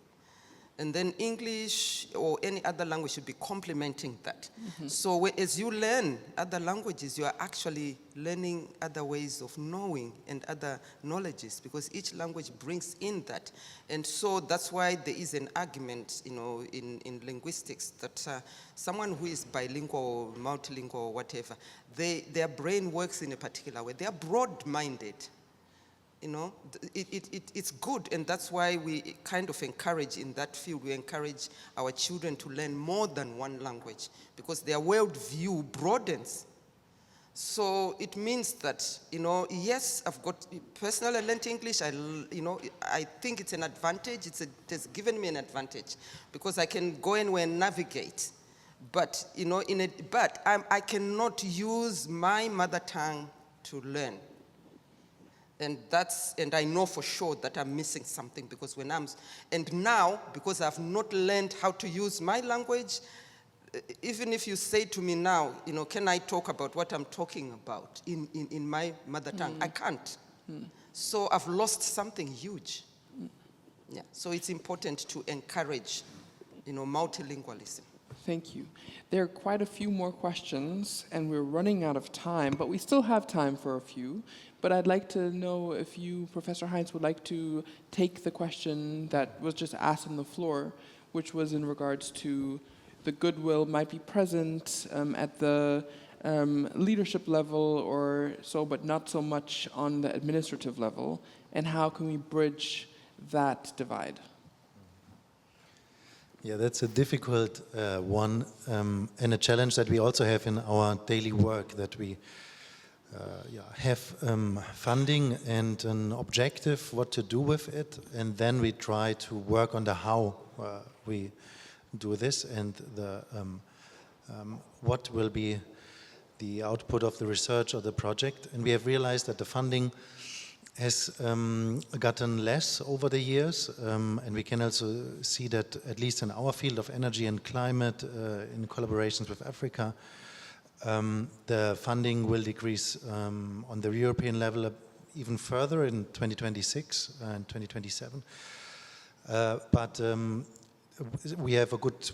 And then English or any other language should be complementing that. Mm-hmm. So as you learn other languages, you are actually learning other ways of knowing and other knowledges because each language brings in that. And so that's why there is an argument, in linguistics that someone who is bilingual or multilingual or whatever, their brain works in a particular way. They are broad-minded. It's good, and that's why we kind of encourage in that field, we encourage our children to learn more than one language because their worldview broadens. So it means that, yes, I've got, personally I learned English, I think it's an advantage, it has given me an advantage because I can go anywhere and navigate. But, I cannot use my mother tongue to learn. And I know for sure that I'm missing something because and now, because I've not learned how to use my language, even if you say to me now, can I talk about what I'm talking about in my mother tongue? I can't. So I've lost something huge. Yeah. So it's important to encourage, multilingualism. Thank you. There are quite a few more questions, and we're running out of time, but we still have time for a few. But I'd like to know if you, Professor Heinz, would like to take the question that was just asked on the floor, which was in regards to the goodwill might be present at the leadership level or so, but not so much on the administrative level, and how can we bridge that divide? Yeah, that's a difficult one, and a challenge that we also have in our daily work, that we have funding and an objective, what to do with it, and then we try to work on the how we do this, and what will be the output of the research or the project. And we have realized that the funding has gotten less over the years, and we can also see that, at least in our field of energy and climate, in collaborations with Africa, the funding will decrease on the European level even further in 2026 and 2027. But we have a good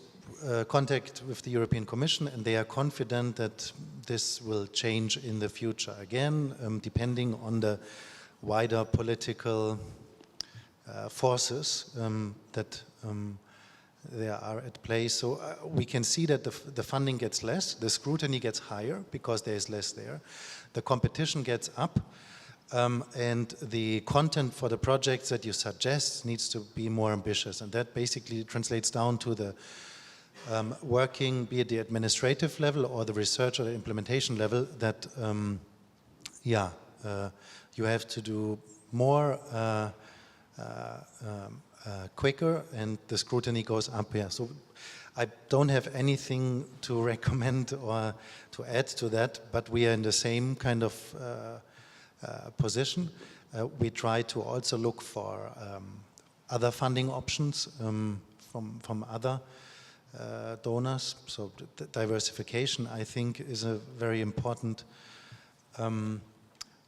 contact with the European Commission, and they are confident that this will change in the future. Again, depending on the wider political forces that there are at play. So we can see that the funding gets less, the scrutiny gets higher because there is less there, the competition gets up, and the content for the projects that you suggest needs to be more ambitious. And that basically translates down to the working, be it the administrative level or the research or the implementation level, that you have to do more quicker, and the scrutiny goes up here. So I don't have anything to recommend or to add to that, but we are in the same kind of position. We try to also look for other funding options from other donors. So diversification, I think, is a very important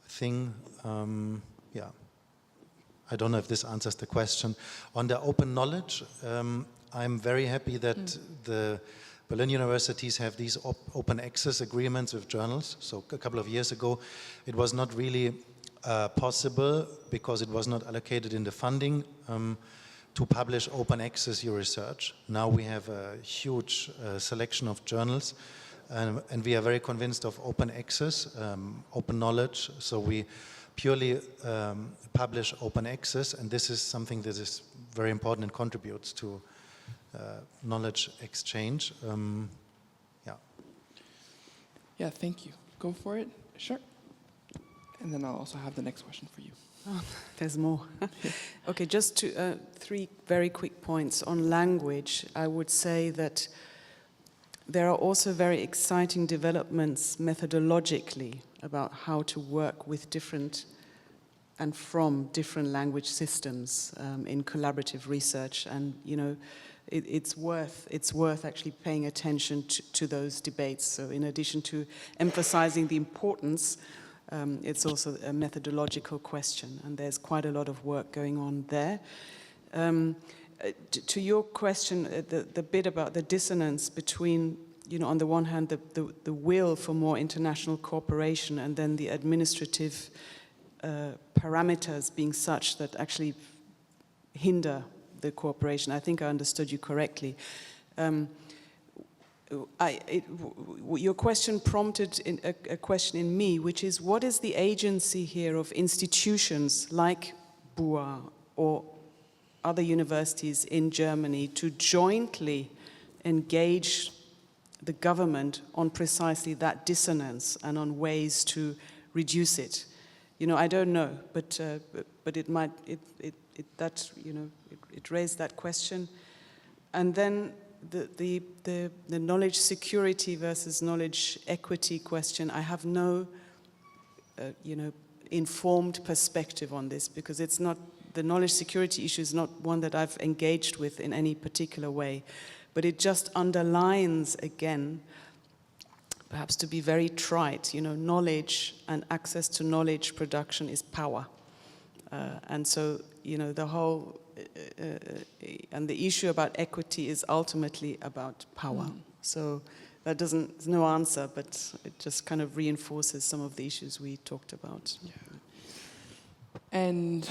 thing. I don't know if this answers the question. On the open knowledge, I'm very happy that the Berlin universities have these open access agreements with journals. So a couple of years ago, it was not really possible, because it was not allocated in the funding, to publish open access your research. Now we have a huge selection of journals, and we are very convinced of open access, open knowledge. So we purely publish open access, and this is something that is very important and contributes to knowledge exchange. Yeah, thank you. Go for it. Sure. And then I'll also have the next question for you. Oh, there's more. Okay, just to, 3 very quick points. On language, I would say that there are also very exciting developments methodologically about how to work with different and from different language systems in collaborative research. And, you know, it's worth actually paying attention to those debates. So in addition to emphasizing the importance, it's also a methodological question, and there's quite a lot of work going on there. To your question, the bit about the dissonance between, you know, on the one hand, the will for more international cooperation, and then the administrative parameters being such that actually hinder the cooperation. I think I understood you correctly. Your question prompted a question in me, which is, what is the agency here of institutions like BUA or other universities in Germany to jointly engage the government on precisely that dissonance and on ways to reduce it? You know, I don't know, but it might, it raised that question. And then the knowledge security versus knowledge equity question, I have no, informed perspective on this, because it's not, the knowledge security issue is not one that I've engaged with in any particular way, but it just underlines again, perhaps to be very trite, knowledge and access to knowledge production is power. And so, the whole, and the issue about equity is ultimately about power. So that there's no answer, but it just kind of reinforces some of the issues we talked about. Yeah. And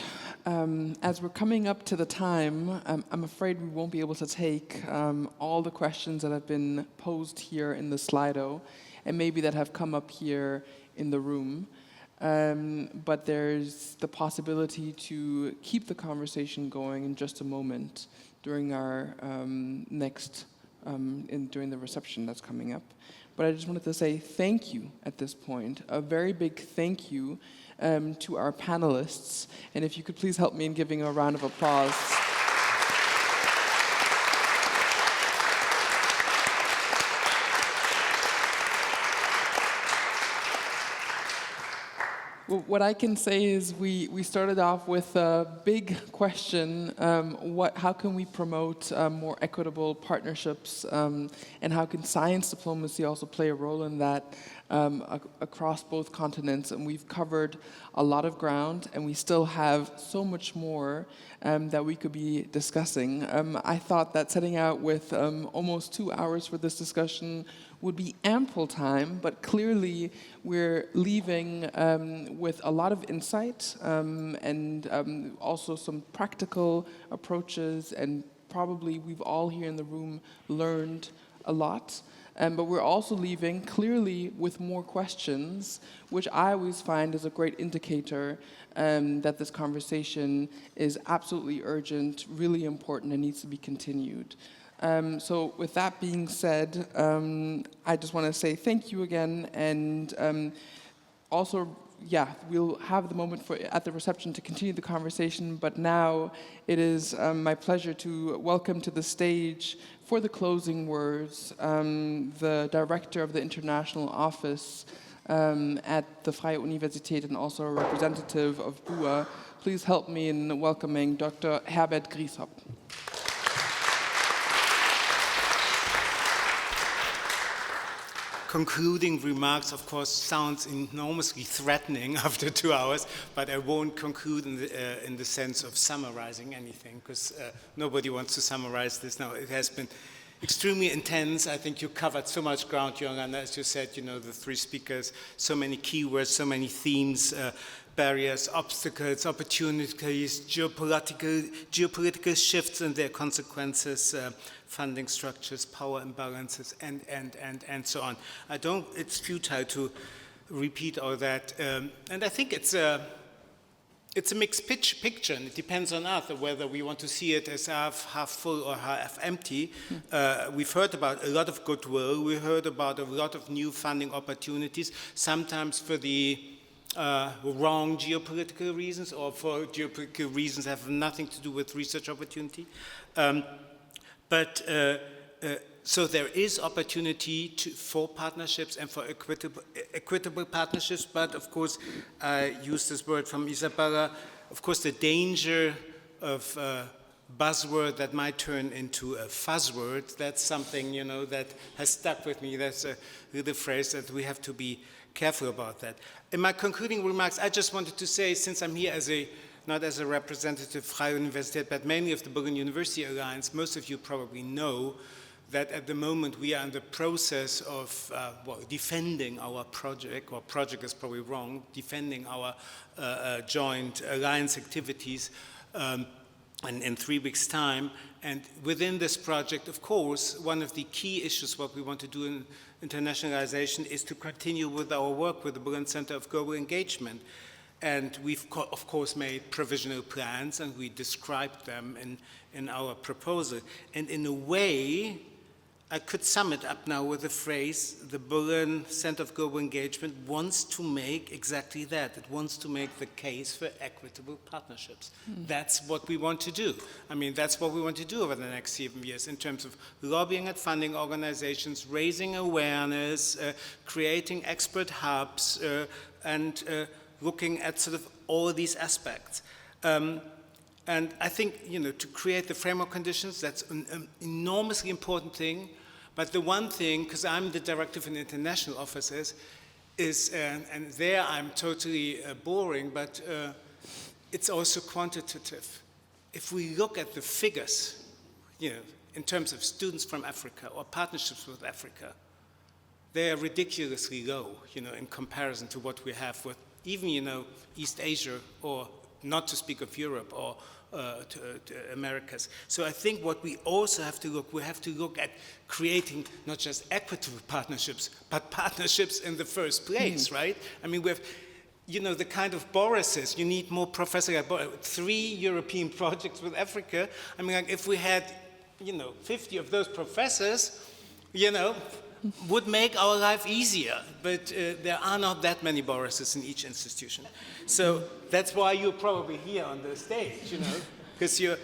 as we're coming up to the time, I'm afraid we won't be able to take all the questions that have been posed here in the Slido, and maybe that have come up here in the room. But there's the possibility to keep the conversation going in just a moment during our during the reception that's coming up. But I just wanted to say thank you at this point, a very big thank you to our panelists. And if you could please help me in giving a round of applause. What I can say is we started off with a big question, how can we promote more equitable partnerships, and how can science diplomacy also play a role in that across both continents? And we've covered a lot of ground, and we still have so much more that we could be discussing. I thought that setting out with almost 2 hours for this discussion would be ample time, but clearly we're leaving with a lot of insight and also some practical approaches, and probably we've all here in the room learned a lot. But we're also leaving clearly with more questions, which I always find is a great indicator that this conversation is absolutely urgent, really important, and needs to be continued. So with that being said, I just want to say thank you again, and also, yeah, we'll have the moment at the reception to continue the conversation, but now it is my pleasure to welcome to the stage for the closing words the director of the International Office at the Freie Universität and also a representative of BUA. Please help me in welcoming Dr. Herbert Grieshop. Concluding remarks, of course, sounds enormously threatening after 2 hours, but I won't conclude in the sense of summarizing anything, because nobody wants to summarize this now. It has been extremely intense. I think you covered so much ground, Jörn, as you said, you know, the three speakers, so many keywords, so many themes, barriers, obstacles, opportunities, geopolitical shifts and their consequences, funding structures, power imbalances, and so on. It's futile to repeat all that. And I think it's a mixed picture, and it depends on us whether we want to see it as half full or half empty. We've heard about a lot of goodwill. We heard about a lot of new funding opportunities, sometimes for the wrong geopolitical reasons, or for geopolitical reasons that have nothing to do with research opportunity. So there is opportunity for partnerships and for equitable partnerships, but of course, I use this word from Isabella, of course the danger of buzzword that might turn into a fuzzword, that's something, you know, that has stuck with me. That's a little phrase that we have to be careful about that. In my concluding remarks, I just wanted to say, since I'm here not as a representative of Freie Universität, but mainly of the Berlin University Alliance, most of you probably know that at the moment we are in the process of defending our project, or project is probably wrong, defending our joint alliance activities in 3 weeks' time. And within this project, of course, one of the key issues what we want to do in internationalization is to continue with our work with the Berlin Center of Global Engagement. And we've, of course, made provisional plans, and we described them in our proposal. And in a way, I could sum it up now with the phrase, the Berlin Center of Global Engagement wants to make exactly that. It wants to make the case for equitable partnerships. That's what we want to do. I mean, that's what we want to do over the next 7 years in terms of lobbying at funding organizations, raising awareness, creating expert hubs, and looking at sort of all of these aspects. And I think, you know, to create the framework conditions, that's an enormously important thing. But the one thing, because I'm the director of an international office, is, and there I'm totally boring, but it's also quantitative. If we look at the figures, you know, in terms of students from Africa or partnerships with Africa, they are ridiculously low, you know, in comparison to what we have with even, you know, East Asia, or not to speak of Europe or to Americas. So I think what we also have to look at creating not just equitable partnerships, but partnerships in the first place, right? I mean, we have, you know, the kind of Boris's, you need more professors, 3 European projects with Africa. I mean, like if we had, you know, 50 of those professors, you know, would make our life easier, but there are not that many Boris's in each institution. So that's why you're probably here on the stage, you know, because you're,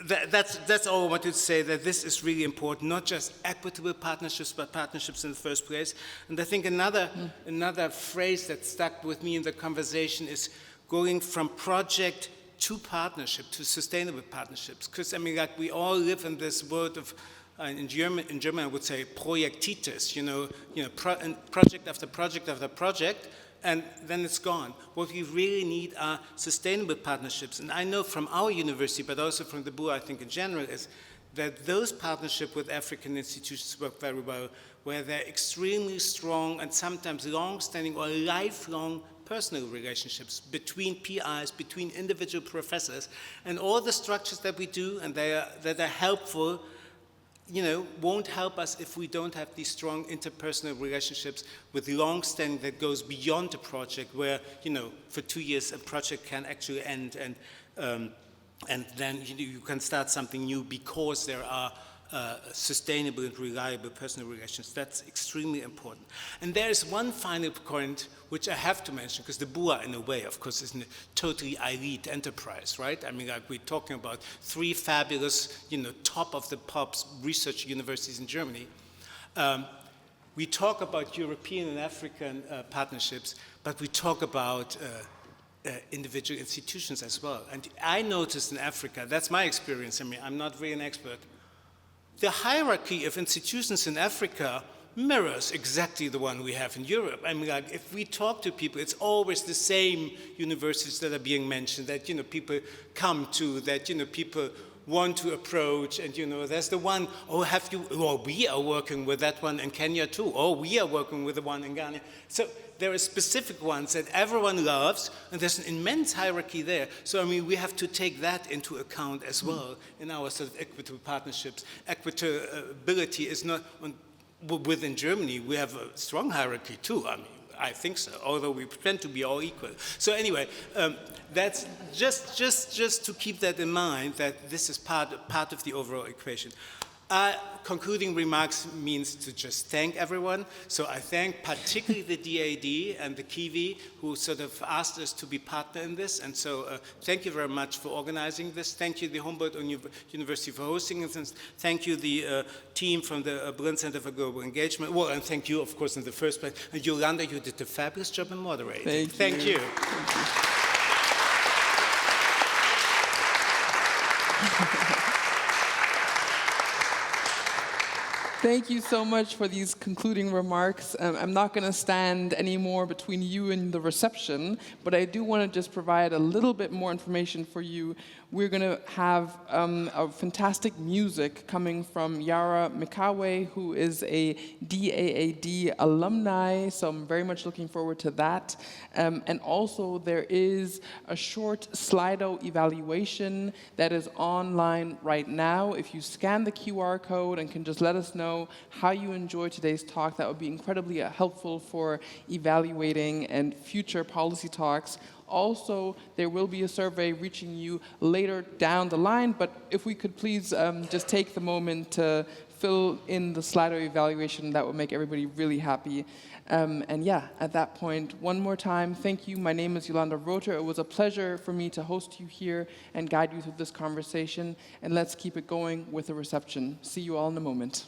that's all I wanted to say, that this is really important, not just equitable partnerships, but partnerships in the first place. And I think another phrase that stuck with me in the conversation is going from project to partnership, to sustainable partnerships. Because, I mean, like, we all live in this world of, in German I would say Projektitis, project after project after project, and then it's gone. What we really need are sustainable partnerships. And I know from our university, but also from the BUA, I think in general, is that those partnerships with African institutions work very well, where they're extremely strong and sometimes long-standing or lifelong personal relationships between PIs, between individual professors, and all the structures that we do and that are helpful, won't help us if we don't have these strong interpersonal relationships with long-standing that goes beyond the project, where, for 2 years a project can actually end, and then you can start something new because there are sustainable and reliable personal relations. That's extremely important. And there is one final point which I have to mention, because the BUA, in a way, of course, is a totally elite enterprise, right? I mean, like, we're talking about 3 fabulous, top of the pops research universities in Germany. We talk about European and African partnerships, but we talk about individual institutions as well. And I noticed in Africa, that's my experience, I mean, I'm not really an expert, the hierarchy of institutions in Africa mirrors exactly the one we have in Europe. I mean, like, if we talk to people, it's always the same universities that are being mentioned, that, people come to, that, people want to approach, and, there's the one, we are working with that one in Kenya too, we are working with the one in Ghana. So there are specific ones that everyone loves, and there's an immense hierarchy there. So, I mean, we have to take that into account as well in our sort of equitable partnerships. Equitability is not, within Germany, we have a strong hierarchy too. I mean, I think so, although we pretend to be all equal. So anyway, that's just to keep that in mind, that this is part of the overall equation. Concluding remarks means to just thank everyone. So I thank particularly the DAAD and the KIWi, who sort of asked us to be partner in this. And so thank you very much for organizing this. Thank you, the Humboldt University, for hosting it. And thank you, the team from the Berlin Center for Global Engagement. Well, and thank you, of course, in the first place. And Yolanda, you did a fabulous job in moderating. Thank you. Thank you so much for these concluding remarks. I'm not going to stand anymore between you and the reception, but I do want to just provide a little bit more information for you. We're going to have a fantastic music coming from Yara Mikawe, who is a DAAD alumni, so I'm very much looking forward to that. And also, there is a short Slido evaluation that is online right now. If you scan the QR code and can just let us know how you enjoyed today's talk, that would be incredibly helpful for evaluating and future policy talks. Also, there will be a survey reaching you later down the line, but if we could please just take the moment to fill in the Slido evaluation, that would make everybody really happy. And yeah, at that point, one more time, thank you. My name is Yolanda Roter. It was a pleasure for me to host you here and guide you through this conversation. And let's keep it going with the reception. See you all in a moment.